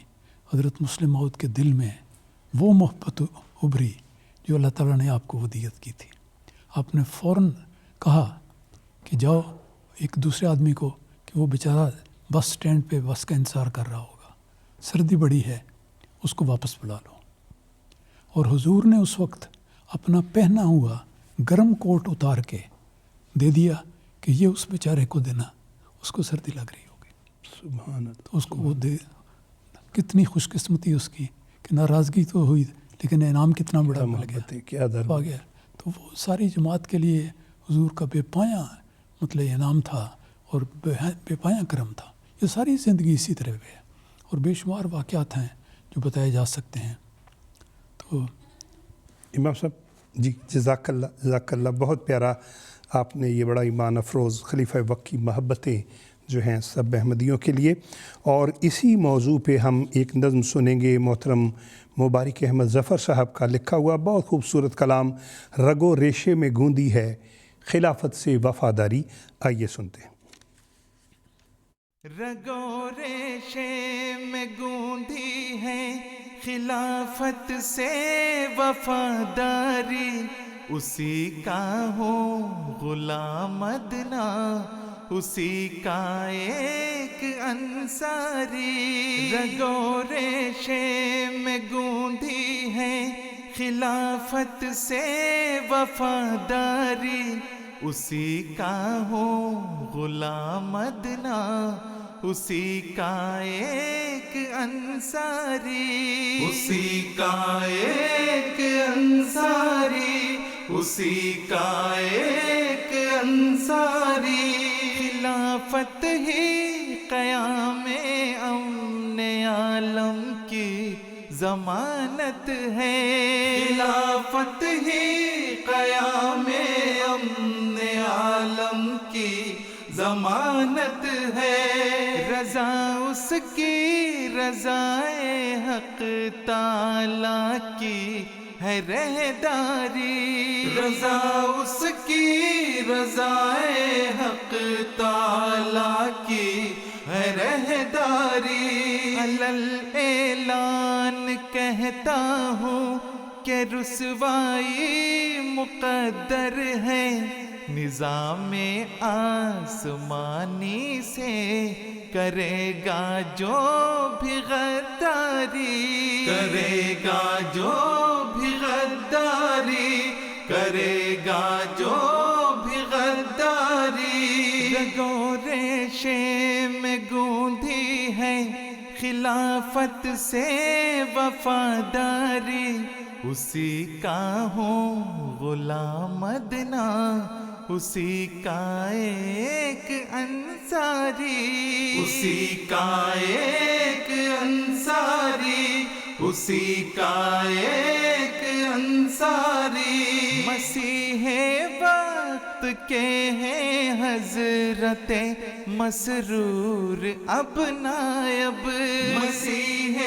حضرت مسلم موعود کے دل میں وہ محبت ابھری جو اللہ تعالیٰ نے آپ کو ودیت کی تھی۔ آپ نے فوراً کہا کہ جاؤ ایک دوسرے آدمی کو کہ وہ بیچارہ بس سٹینڈ پہ بس کا انتظار کر رہا ہوگا، سردی بڑی ہے، اس کو واپس بلا لو۔ اور حضور نے اس وقت اپنا پہنا ہوا گرم کوٹ اتار کے دے دیا کہ یہ اس بیچارے کو دینا، اس کو سردی لگ رہی ہوگی، سبحان اللہ۔ تو اس کو وہ دے۔ کتنی خوش قسمتی اس کی کہ ناراضگی تو ہوئی لیکن انعام کتنا بڑا مل گیا، کیا در آ گیا۔ تو وہ ساری جماعت کے لیے حضور کا بے پایاں مطلب انعام تھا اور بے پایاں کرم تھا۔ یہ ساری زندگی اسی طرح پہ ہے اور بے شمار واقعات ہیں جو بتائے جا سکتے ہیں۔ تو امام صاحب جی جزاک اللہ، بہت پیارا آپ نے یہ بڑا ایمان افروز خلیفہ وقت کی محبتیں جو ہیں سب احمدیوں کے لیے، اور اسی موضوع پہ ہم ایک نظم سنیں گے محترم مبارک احمد ظفر صاحب کا لکھا ہوا بہت خوبصورت کلام، رگو ریشے میں گوندی ہے خلافت سے وفاداری۔ آئیے سنتے ہیں۔ رگو ریشے میں گوندھی ہے خلافت سے وفاداری، اسی کا ہو غلام ادنا، اسی کا ایک انصاری۔ رگو ریشے میں گوندھی ہے خلافت سے وفاداری، اسی کا ہو غلام ادنا، اسی کا ایک انصاری، اسی کا ایک انصاری، اسی کا ایک انصاری۔ خلافت ہی قیام امن عالم کی ضمانت ہے، خلافت ہی قیام امن عالم کی ضمانت ہے۔ رضا اس کی رضا حق تعالی کی ہے رہداری، رضا اس کی رضا حق تعالی کی ہے رہداری۔ علل اعلان کہتا ہوں کہ رسوائی مقدر ہے، نظام آسمانی سے کرے گا جو بھی غداری، کرے گا جو بھی غداری، کرے گا جو بھی غداری۔ رگو ریشے میں گوندھی ہے خلافت سے وفاداری، اسی کا ہوں غلام ادنا، اسی کا ایک انصاری، اسی کا ایک انصاری، اسی کا ایک انصاری۔ مسیح وقت کے ہیں حضرت مسرور اب نائب، مسیح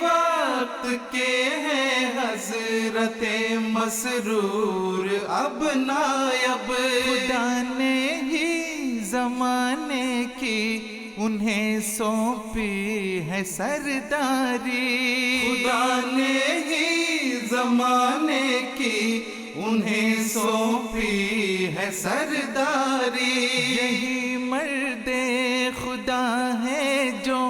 وقت کے ہیں حضرت مسرور اب نائب۔ خدا نے ہی زمانے کی انہیں سونپی ہے سرداری، خدا نے ہی زمانے کی انہیں سونپی ہے سرداری۔ یہی مرد خدا ہے جو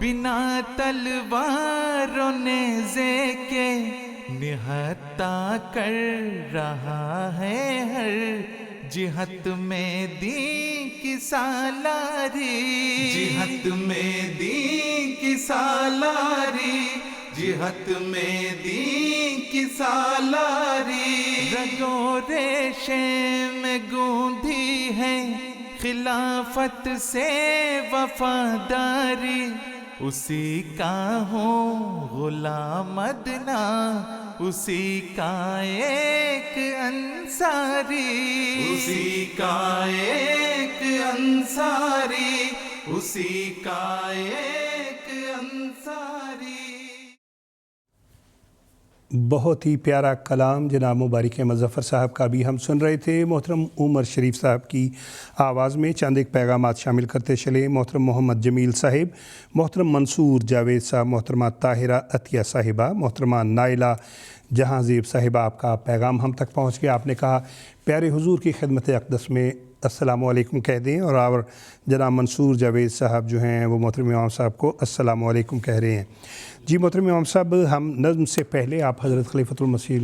بنا تلوار و نیزے کے نہتا کر رہا ہے ہر جہت میں دین کی سالاری، جہت میں دین کی سالاری، جہت میں دین کی سالاری۔ رگو ریشے میں گوندھی ہے خلافت سے وفاداری اسی کا ہوں غلام ادنا اسی کا ایک انصاری اسی کا ایک انصاری اسی کا ایک انصاری. بہت ہی پیارا کلام جناب مبارک مظفر صاحب کا بھی ہم سن رہے تھے. محترم عمر شریف صاحب کی آواز میں چند ایک پیغامات شامل کرتے چلے. محترم محمد جمیل صاحب، محترم منصور جاوید صاحب، محترمہ طاہرہ عطیہ صاحبہ، محترمہ نائلہ جہاں زیب صاحبہ، آپ کا پیغام ہم تک پہنچ گیا. آپ نے کہا پیارے حضور کی خدمت اقدس میں السلام علیکم کہہ دیں، اور جناب منصور جاوید صاحب جو ہیں وہ محترم امام صاحب کو السلام علیکم کہہ رہے ہیں. جی محترم امام صاحب، ہم نظم سے پہلے آپ حضرت خلیفۃ المسیح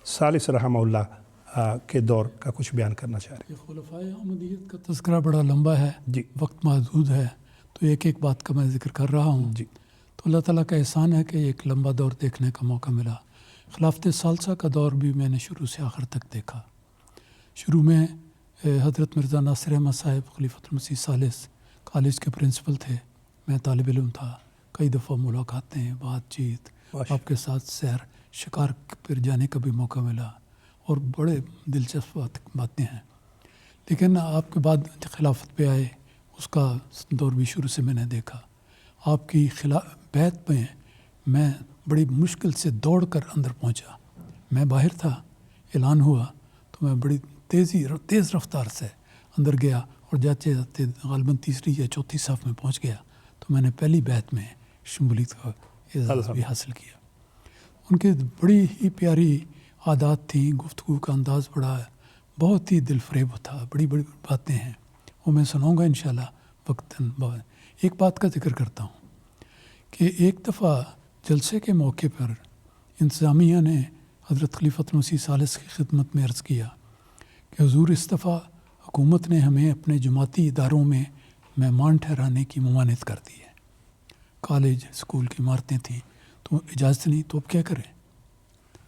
ثالث رحمہ اللہ کے دور کا کچھ بیان کرنا چاہ رہے ہیں. خلفائے احمدیت کا تذکرہ بڑا لمبا ہے جی، وقت محدود ہے، تو ایک ایک بات کا میں ذکر کر رہا ہوں. جی، تو اللہ تعالیٰ کا احسان ہے کہ ایک لمبا دور دیکھنے کا موقع ملا. خلافت ثالثہ کا دور بھی میں نے شروع سے آخر تک دیکھا. شروع میں حضرت مرزا ناصر احمد صاحب خلیفۃ المسیح ثالث کالج کے پرنسپل تھے، میں طالب علم تھا. کئی دفعہ ملاقاتیں، بات چیت، آپ کے ساتھ سیر شکار پر جانے کا بھی موقع ملا، اور بڑے دلچسپ باتیں ہیں. لیکن آپ کے بعد خلافت پہ آئے، اس کا دور بھی شروع سے میں نے دیکھا. آپ کی بیعت میں میں بڑی مشکل سے دوڑ کر اندر پہنچا. میں باہر تھا، اعلان ہوا تو میں بڑی تیز رفتار سے اندر گیا، اور جاتے جاتے غالباً تیسری یا چوتھی صف میں پہنچ گیا. تو میں نے پہلی بیعت میں شمولیت کا اعزاز بھی حاصل کیا. ان کے بڑی ہی پیاری عادات تھیں، گفتگو کا انداز بڑا بہت ہی دل فریب تھا. بڑی بڑی باتیں ہیں، وہ میں سناؤں گا انشاءاللہ وقتاً بعد. ایک بات کا ذکر کرتا ہوں کہ ایک دفعہ جلسے کے موقع پر انتظامیہ نے حضرت خلیفۃ المسیح ثالث کی خدمت میں عرض کیا کہ حضور اس دفعہ حکومت نے ہمیں اپنے جماعتی اداروں میں مہمان ٹھہرانے کی ممانعت کر دی ہے. کالج اسکول کی عمارتیں تھیں تو اجازت نہیں، تو اب کیا کریں؟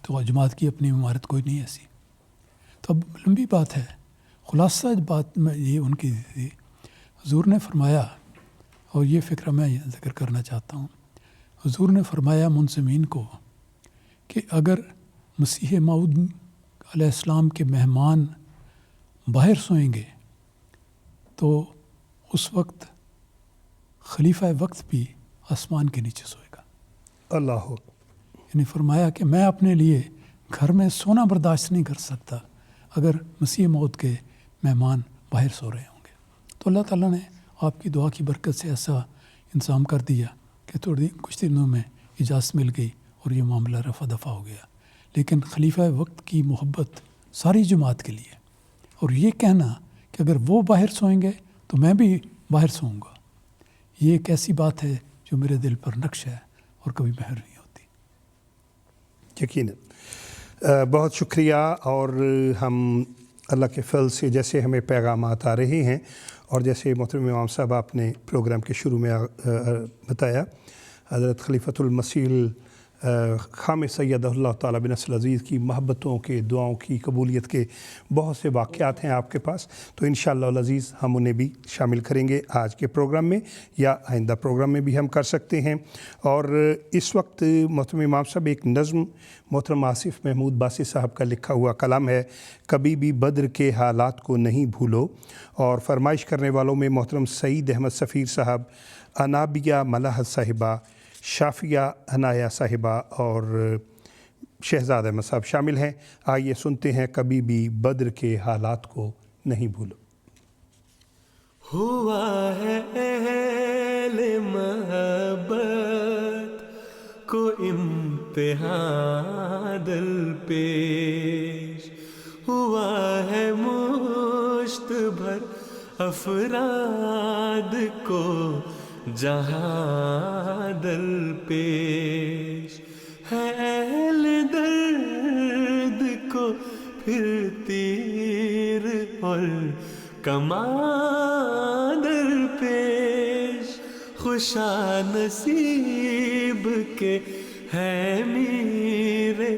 تو جماعت کی اپنی عمارت کوئی نہیں ایسی. تو اب لمبی بات ہے، خلاصہ بات میں یہ ان کی تھی. حضور نے فرمایا، اور یہ فکرہ میں ذکر کرنا چاہتا ہوں، حضور نے فرمایا منظمین کو کہ اگر مسیح موعود علیہ السلام کے مہمان باہر سوئیں گے تو اس وقت خلیفہ وقت بھی آسمان کے نیچے سوئے گا. اللہ. یعنی فرمایا کہ میں اپنے لیے گھر میں سونا برداشت نہیں کر سکتا اگر مسیح موعود کے مہمان باہر سو رہے ہوں گے. تو اللہ تعالیٰ نے آپ کی دعا کی برکت سے ایسا انتظام کر دیا کہ کچھ دنوں میں اجازت مل گئی اور یہ معاملہ رفع دفع ہو گیا. لیکن خلیفہ وقت کی محبت ساری جماعت کے لیے، اور یہ کہنا کہ اگر وہ باہر سوئیں گے تو میں بھی باہر سوؤں گا، یہ ایک ایسی بات ہے جو میرے دل پر نقش ہے اور کبھی بہر نہیں ہوتی. یقیناً بہت شکریہ. اور ہم اللہ کے فضل سے جیسے ہمیں پیغامات آ رہے ہیں، اور جیسے محترم امام صاحب آپ نے پروگرام کے شروع میں بتایا، حضرت خلیفۃ المسیح خام سید اللہ تعالیٰ بن نصر العزیز کی محبتوں کے، دعاؤں کی قبولیت کے بہت سے واقعات ہیں آپ کے پاس. تو انشاءاللہ العزیز ہم انہیں بھی شامل کریں گے آج کے پروگرام میں، یا آئندہ پروگرام میں بھی ہم کر سکتے ہیں. اور اس وقت محترم امام صاحب ایک نظم محترم آصف محمود باسی صاحب کا لکھا ہوا کلام ہے، کبھی بھی بدر کے حالات کو نہیں بھولو، اور فرمائش کرنے والوں میں محترم سعید احمد سفیر صاحب، انابیہ ملاحت صاحبہ، شافیہ عنایہ صاحبہ اور شہزاد احمد صاحب شامل ہیں. آئیے سنتے ہیں کبھی بھی بدر کے حالات کو نہیں بھولو. ہوا ہے اہل محبت کو امتحان دل پیش، ہوا ہے مشت بھر افراد کو جہاں دل پیش ہے. اہل درد کو پھر تیر اور کمان در پیش، خوشا نصیب کے ہے میرے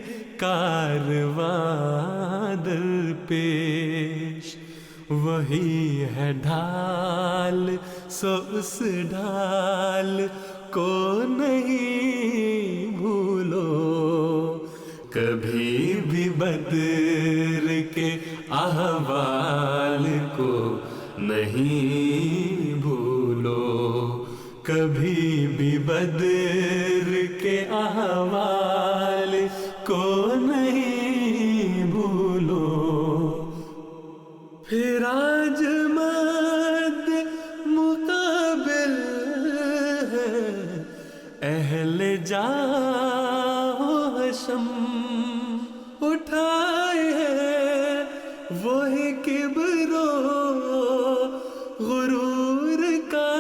کارواں در پیش. وہی ہے ڈھال سو اس ڈھال کو نہیں بھولو، کبھی بھی بدر کے احوال کو نہیں بھولو، کبھی بھی بدر کے احوال کو نہیں بھولو۔ پھر آج مد مقابل ہے اہل جاہ حشم، اٹھائے ہے وہی کبر و غرور کا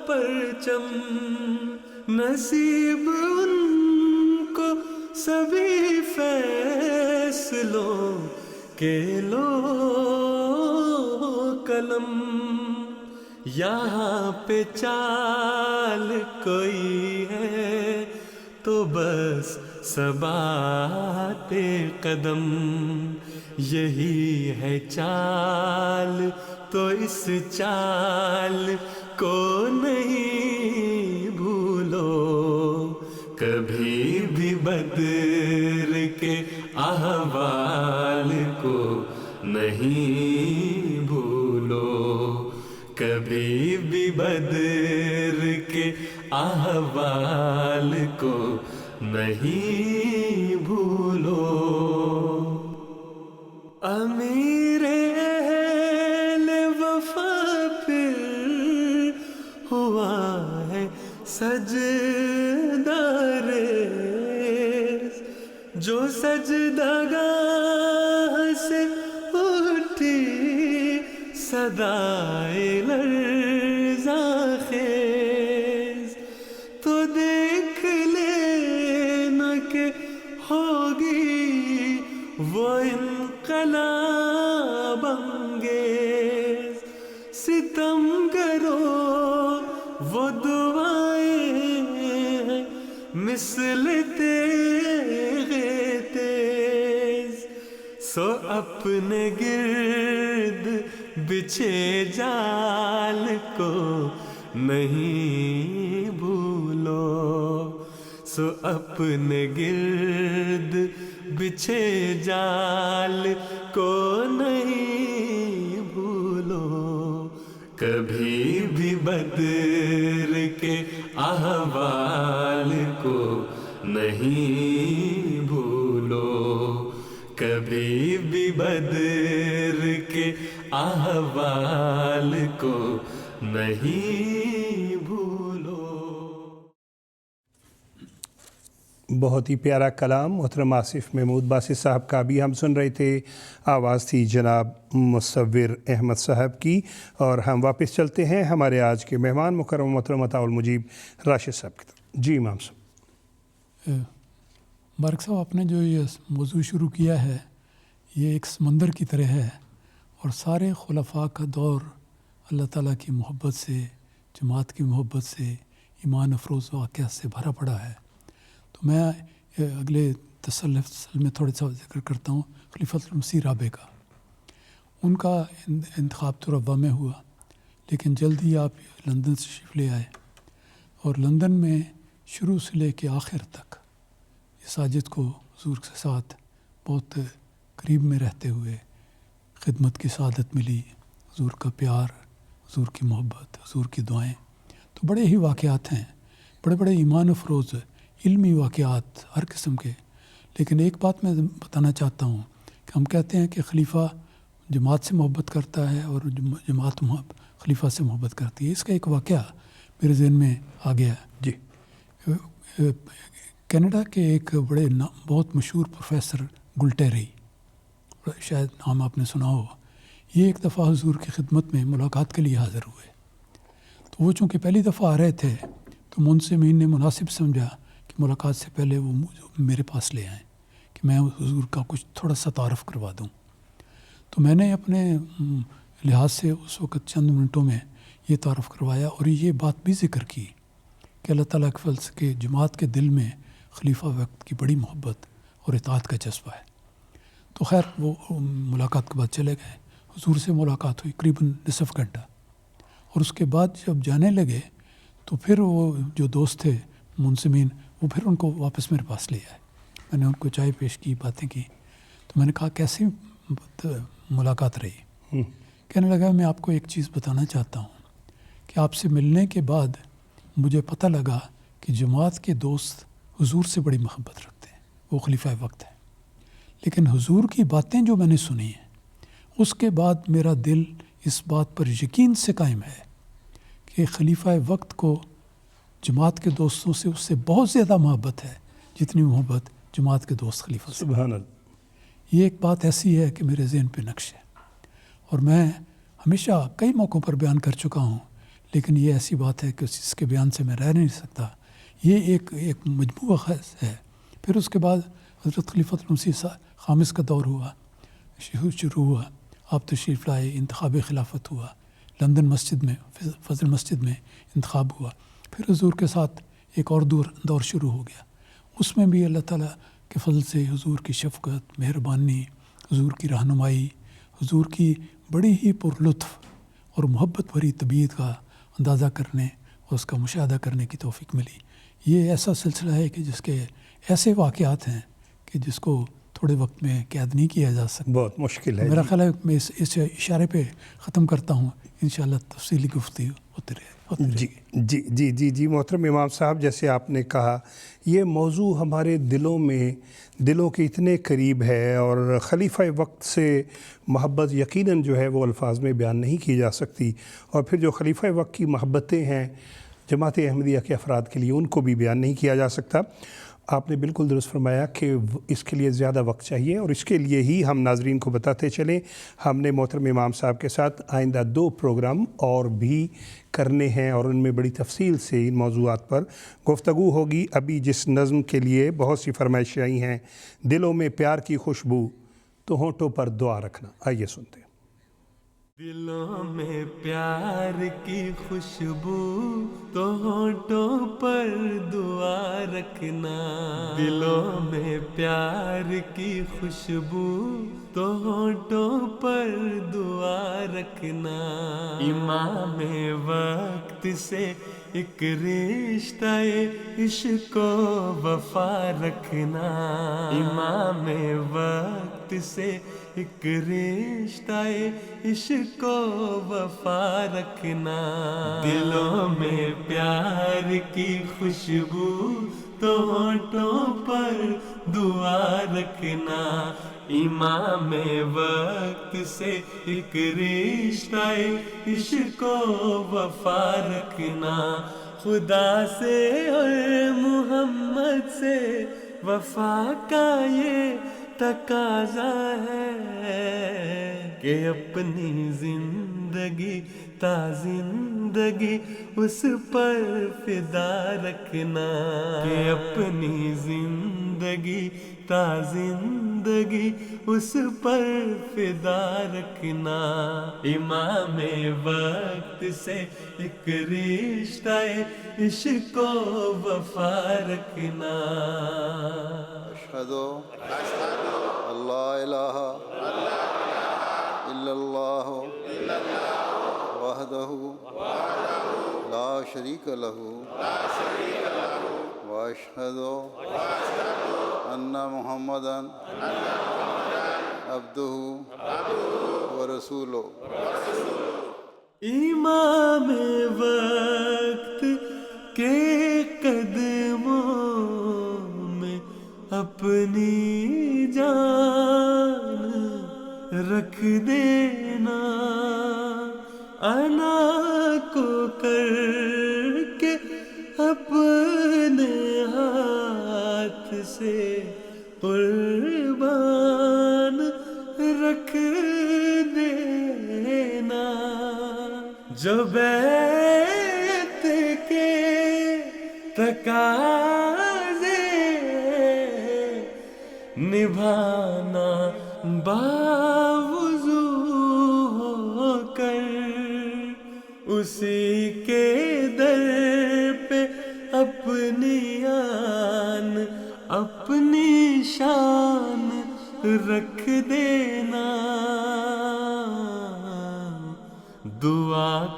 پرچم، نصیب ان کو سبھی فیصلوں کے لو قلم، یہاں پہ چال کوئی ہے تو بس ثبات قدم، یہی ہے چال تو اس چال کو نہیں بھولو، کبھی بھی بدر کے احوال کو نہیں بھولو، کبھی بھی بدر کے احوال کو نہیں بھولو۔ امیر اہل وفا پھر ہوا ہے سجدہ ریز، جو سجدہ گاہ سے اٹھی صدائے لرزاں خیز، تو دیکھ لینا کہ ہوگی وہ انقلاب انگیز، ستم کرو وہ دعائیں ہیں مثل تیغ تیز، سو اپنے گرد بچھے جال کو نہیں بھولو، سو اپنے گرد بچھے جال کو نہیں بھولو، کبھی بھی بدر کے احوال کو نہیں بھولو، کبھی بھی بدر کے احوال کو نہیں بھولو۔ بہت ہی پیارا کلام محترم آصف محمود باسط صاحب کا بھی ہم سن رہے تھے، آواز تھی جناب مصور احمد صاحب کی، اور ہم واپس چلتے ہیں ہمارے آج کے مہمان مکرم محترم عطاء المجیب راشد صاحب کی طرف۔ جی امام صاحب۔ مبارک صاحب، آپ نے جو یہ موضوع شروع کیا ہے یہ ایک سمندر کی طرح ہے، اور سارے خلفاء کا دور اللہ تعالیٰ کی محبت سے، جماعت کی محبت سے، ایمان افروز واقعات سے بھرا پڑا ہے۔ تو میں اگلے تسلسل میں تھوڑا سا ذکر کرتا ہوں خلیفۃ المسیح رابع کا۔ ان کا انتخاب تو ربوہ میں ہوا، لیکن جلد ہی آپ لندن سے تشریف لے آئے، اور لندن میں شروع سے لے کے آخر تک ساجد کو حضور کے ساتھ بہت قریب میں رہتے ہوئے خدمت کی سعادت ملی، حضور کا پیار، حضور کی محبت، حضور کی دعائیں۔ تو بڑے ہی واقعات ہیں، بڑے بڑے ایمان افروز علمی واقعات ہر قسم کے۔ لیکن ایک بات میں بتانا چاہتا ہوں کہ ہم کہتے ہیں کہ خلیفہ جماعت سے محبت کرتا ہے اور جماعت خلیفہ سے محبت کرتی ہے۔ اس کا ایک واقعہ میرے ذہن میں آ گیا ہے۔ جی، کینیڈا کے ایک بڑے بہت مشہور پروفیسر گلٹیری، شاید نام آپ نے سنا ہو، یہ ایک دفعہ حضور کی خدمت میں ملاقات کے لیے حاضر ہوئے۔ تو وہ چونکہ پہلی دفعہ آ رہے تھے تو منصمین نے مناسب سمجھا کہ ملاقات سے پہلے وہ میرے پاس لے آئیں کہ میں حضور کا کچھ تھوڑا سا تعارف کروا دوں۔ تو میں نے اپنے لحاظ سے اس وقت چند منٹوں میں یہ تعارف کروایا، اور یہ بات بھی ذکر کی کہ اللہ تعالیٰ کے فضل سے جماعت کے دل میں خلیفہ وقت کی بڑی محبت اور اطاعت کا جذبہ ہے۔ تو خیر وہ ملاقات کے بعد چلے گئے، حضور سے ملاقات ہوئی قریباً نصف گھنٹہ، اور اس کے بعد جب جانے لگے تو پھر وہ جو دوست تھے منصمین، وہ پھر ان کو واپس میرے پاس لے آئے. میں نے ان کو چائے پیش کی، باتیں کی، تو میں نے کہا کیسی ملاقات رہی؟ کہنے لگا میں آپ کو ایک چیز بتانا چاہتا ہوں کہ آپ سے ملنے کے بعد مجھے پتہ لگا کہ جماعت کے دوست حضور سے بڑی محبت رکھتے ہیں، وہ خلیفہ وقت ہیں، لیکن حضور کی باتیں جو میں نے سنی ہیں اس کے بعد میرا دل اس بات پر یقین سے قائم ہے کہ خلیفہ وقت کو جماعت کے دوستوں سے اس سے بہت زیادہ محبت ہے جتنی محبت جماعت کے دوست خلیفہ سے. سبحان اللہ. یہ ایک بات ایسی ہے کہ میرے ذہن پہ نقش ہے، اور میں ہمیشہ کئی موقعوں پر بیان کر چکا ہوں، لیکن یہ ایسی بات ہے کہ اس کے بیان سے میں رہ نہیں سکتا. یہ ایک مجموعہ ہے. پھر اس کے بعد حضرت خلیفۃ المسیح خامس کا دور ہوا، شروع ہوا، آپ تشریف لائے، انتخاب خلافت ہوا، لندن مسجد میں فضل مسجد میں انتخاب ہوا. پھر حضور کے ساتھ ایک اور دور شروع ہو گیا. اس میں بھی اللہ تعالیٰ کے فضل سے حضور کی شفقت، مہربانی، حضور کی رہنمائی، حضور کی بڑی ہی پر لطف اور محبت بھری طبیعت کا اندازہ کرنے اور اس کا مشاہدہ کرنے کی توفیق ملی. یہ ایسا سلسلہ ہے کہ جس کے ایسے واقعات ہیں کہ جس کو تھوڑے وقت میں قید نہیں کیا جا سکتا. بہت مشکل ہے. میرا خیال ہے میں اس اشارے پہ ختم کرتا ہوں، انشاءاللہ تفصیلی گفتگو ہوتی رہے. جی محترم امام صاحب، جیسے آپ نے کہا یہ موضوع ہمارے دلوں کے اتنے قریب ہے، اور خلیفہ وقت سے محبت یقیناً جو ہے وہ الفاظ میں بیان نہیں کی جا سکتی، اور پھر جو خلیفہ وقت کی محبتیں ہیں جماعت احمدیہ کے افراد کے لیے ان کو بھی بیان نہیں کیا جا سکتا. آپ نے بالکل درست فرمایا کہ اس کے لیے زیادہ وقت چاہیے، اور اس کے لیے ہی ہم ناظرین کو بتاتے چلیں ہم نے محترم امام صاحب کے ساتھ آئندہ 2 پروگرام اور بھی کرنے ہیں، اور ان میں بڑی تفصیل سے ان موضوعات پر گفتگو ہوگی. ابھی جس نظم کے لیے بہت سی فرمائشیں آئی ہیں، دلوں میں پیار کی خوشبو تو ہونٹوں پر دعا رکھنا، آئیے سنتے ہیں. دلوں میں پیار کی خوشبو تو ہونٹوں پر دعا رکھنا. دلوں میں پیار کی خوشبو تو ہونٹوں پر دعا رکھنا. امام وقت سے ایک رشتہ عشق و وفا رکھنا. امام وقت سے ایک رشتہ عشق و وفا رکھنا. دلوں میں پیار کی خوشبو تو ہونٹوں پر دعا رکھنا. امام وقت سے ایک رشتہ عشق و وفا رکھنا. خدا سے اور محمد سے وفا کا یہ تقاضا ہے کہ اپنی زندگی تا زندگی اس پر فدا رکھنا. کہ اپنی زندگی تا زندگی اس پر فدا رکھنا. امام وقت سے ایک رشتہ عشق و وفا رکھنا. اشہدو اللہ الہ الا اللہ وحدہ لا شریک لہ واشہد ان محمدا عبدہ ورسولہ. امام وقت کے قدموں میں اپنی جان رکھ دینا. انا کو کر کے اپنے ہاتھ سے قربان رکھ دینا. جو بیعت کے تقاضے نبھانا باوضو ہو کر اسی کے در پہ اپنی آن اپنی شان رکھ دینا.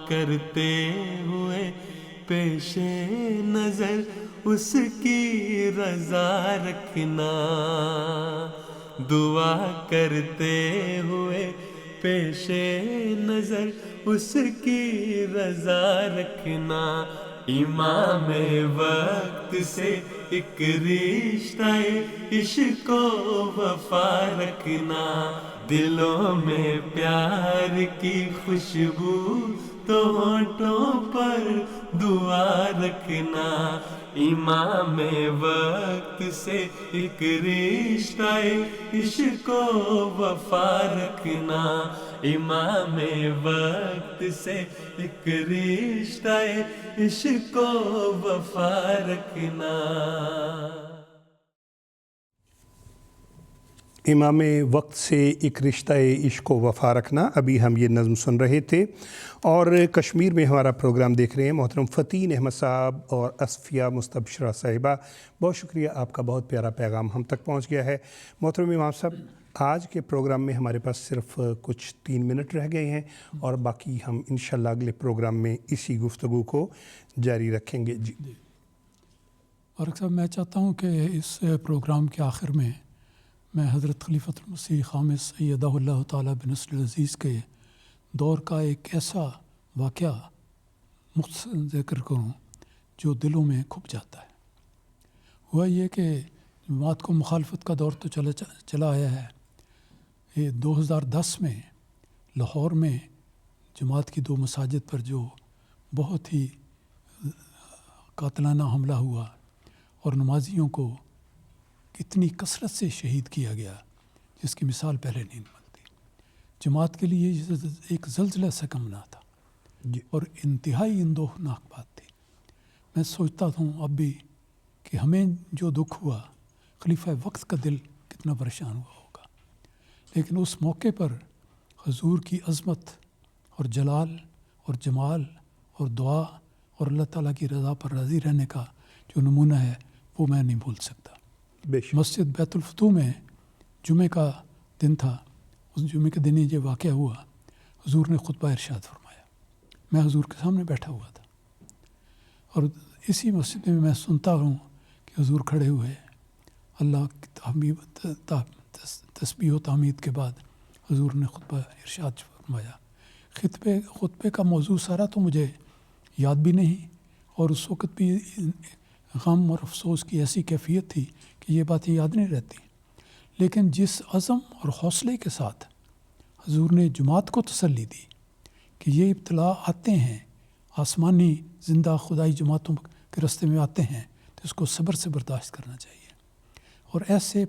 کرتے ہوئے پیش نظر اس کی رضا رکھنا، دعا کرتے ہوئے پیش نظر اس کی رضا رکھنا، امام وقت سے ایک رشتہ عشق و وفا رکھنا، دلوں میں پیار کی خوشبو تو ہونٹوں پر دعا رکھنا، امام وقت سے ایک رشتہ عشق و وفا رکھنا، امام وقت سے ایک رشتہ عشق و وفا رکھنا۔ امام وقت سے ایک رشتہ عشق و وفا رکھنا، ابھی ہم یہ نظم سن رہے تھے اور کشمیر میں ہمارا پروگرام دیکھ رہے ہیں محترم فتین احمد صاحب اور اصفیہ مستبشرہ صاحبہ، بہت شکریہ، آپ کا بہت پیارا پیغام ہم تک پہنچ گیا ہے۔ محترم امام صاحب، آج کے پروگرام میں ہمارے پاس صرف کچھ 3 منٹ رہ گئے ہیں اور باقی ہم انشاءاللہ اگلے پروگرام میں اسی گفتگو کو جاری رکھیں گے۔ جی فاروق صاحب، میں چاہتا ہوں کہ اس پروگرام کے آخر میں میں حضرت خلیفۃ المسیح خامس سیدہ اللہ تعالیٰ بنصر العزیز کے دور کا ایک ایسا واقعہ مختصر ذکر کروں جو دلوں میں کھپ جاتا ہے۔ ہوا یہ کہ جماعت کو مخالفت کا دور تو چلا آیا ہے۔ یہ 2010 میں لاہور میں جماعت کی 2 مساجد پر جو بہت ہی قاتلانہ حملہ ہوا اور نمازیوں کو کتنی کثرت سے شہید کیا گیا، جس کی مثال پہلے نہیں بنتی۔ جماعت کے لیے یہ ایک زلزلہ سے کم نہ تھا اور انتہائی اندوہناک بات تھی۔ میں سوچتا ہوں اب بھی کہ ہمیں جو دکھ ہوا، خلیفہ وقت کا دل کتنا پریشان ہوا ہوگا، لیکن اس موقع پر حضور کی عظمت اور جلال اور جمال اور دعا اور اللہ تعالیٰ کی رضا پر راضی رہنے کا جو نمونہ ہے وہ میں نہیں بھول سکتا۔ مسجد بیت الفتوح میں جمعہ کا دن تھا، اس جمعہ کے دن ہی یہ واقعہ ہوا۔ حضور نے خطبہ ارشاد فرمایا، میں حضور کے سامنے بیٹھا ہوا تھا اور اسی مسجد میں سنتا ہوں کہ حضور کھڑے ہوئے، اللہ کی تسبیح و تحمید کے بعد حضور نے خطبہ ارشاد فرمایا۔ خطبے کا موضوع سارا تو مجھے یاد بھی نہیں، اور اس وقت بھی غم اور افسوس کی ایسی کیفیت تھی کہ یہ باتیں یاد نہیں رہتی، لیکن جس عزم اور حوصلے کے ساتھ حضور نے جماعت کو تسلی دی کہ یہ ابتلا آتے ہیں، آسمانی زندہ خدائی جماعتوں کے راستے میں آتے ہیں، تو اس کو صبر سے برداشت کرنا چاہیے، اور ایسے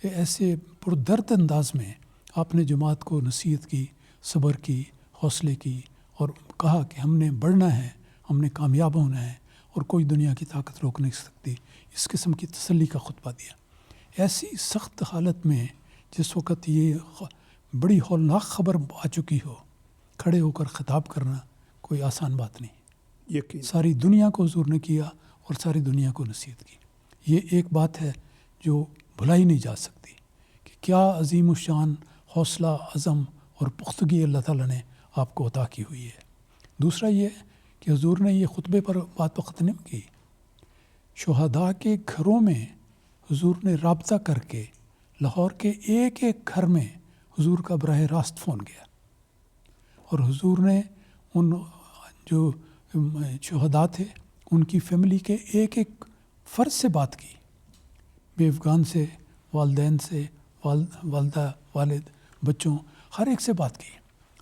ایسے پردرد انداز میں آپ نے جماعت کو نصیحت کی، صبر کی، حوصلے کی، اور کہا کہ ہم نے بڑھنا ہے، ہم نے کامیاب ہونا ہے اور کوئی دنیا کی طاقت روک نہیں سکتی۔ اس قسم کی تسلی کا خطبہ دیا۔ ایسی سخت حالت میں جس وقت یہ بڑی ہولناک خبر آ چکی ہو، کھڑے ہو کر خطاب کرنا کوئی آسان بات نہیں۔ ساری دنیا کو حضور نے کیا اور ساری دنیا کو نصیحت کی۔ یہ ایک بات ہے جو بھلائی نہیں جا سکتی کہ کیا عظیم الشان حوصلہ، عزم اور پختگی اللہ تعالیٰ نے آپ کو عطا کی ہوئی ہے۔ دوسرا یہ کہ حضور نے یہ خطبے پر بات وقت نہیں کی، شہداء کے گھروں میں حضور نے رابطہ کر کے لاہور کے ایک ایک گھر میں حضور کا براہ راست فون کیا، اور حضور نے ان جو شہداء تھے ان کی فیملی کے ایک ایک فرد سے بات کی، بیوگان سے، والدین سے، والدہ، والد، بچوں، ہر ایک سے بات کی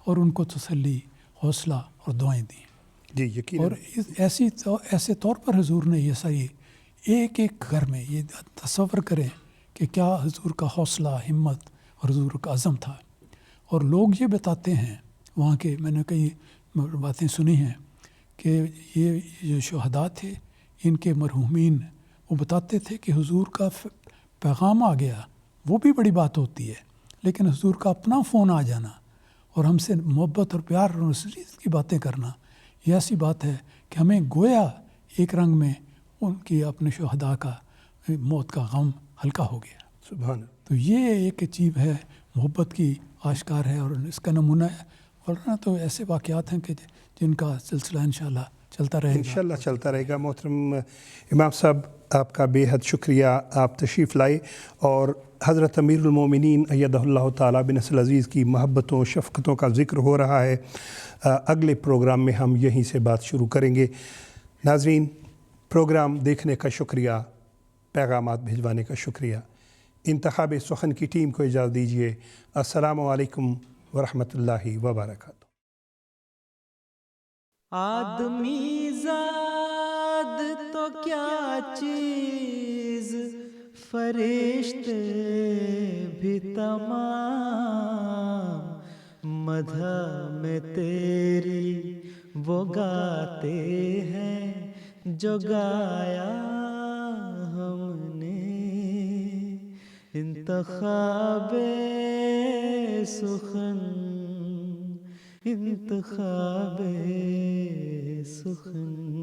اور ان کو تسلی، حوصلہ اور دعائیں دیں۔ جی یقین، اور ایسے طور پر حضور نے یہ ساری ایک ایک گھر میں، یہ تصور کریں کہ کیا حضور کا حوصلہ، ہمت اور حضور کا عزم تھا۔ اور لوگ یہ بتاتے ہیں وہاں کے، میں نے کئی باتیں سنی ہیں کہ یہ جو شہداء تھے، ان کے مرحومین، وہ بتاتے تھے کہ حضور کا پیغام آ گیا وہ بھی بڑی بات ہوتی ہے، لیکن حضور کا اپنا فون آ جانا اور ہم سے محبت اور پیار اور نصیحت کی باتیں کرنا، یہ ایسی بات ہے کہ ہمیں گویا ایک رنگ میں ان کی اپنے شہداء کا موت کا غم ہلکا ہو گیا۔ سبحان۔ تو یہ ایک چیز ہے، محبت کی آشکار ہے، اور اس کا نمونہ ورنہ تو ایسے واقعات ہیں کہ جن کا سلسلہ انشاءاللہ چلتا رہے گا. انشاءاللہ چلتا رہے گا. محترم امام صاحب آپ کا بے حد شکریہ، آپ تشریف لائے اور حضرت امیر المومنین ایدہ اللہ تعالیٰ بنصر العزیز کی محبتوں شفقتوں کا ذکر ہو رہا ہے. اگلے پروگرام میں ہم یہیں سے بات شروع کریں گے. ناظرین، پروگرام دیکھنے کا شکریہ، پیغامات بھجوانے کا شکریہ. انتخاب سخن کی ٹیم کو اجازت دیجیے. السلام علیکم ورحمۃ اللہ وبرکاتہ. آدمی زاد تو کیا چیز، فرشتے بھی تمام، مدح میں تیری وہ گاتے ہیں جو گایا ہم نے. انتخاب سخن، انتخاب سخن.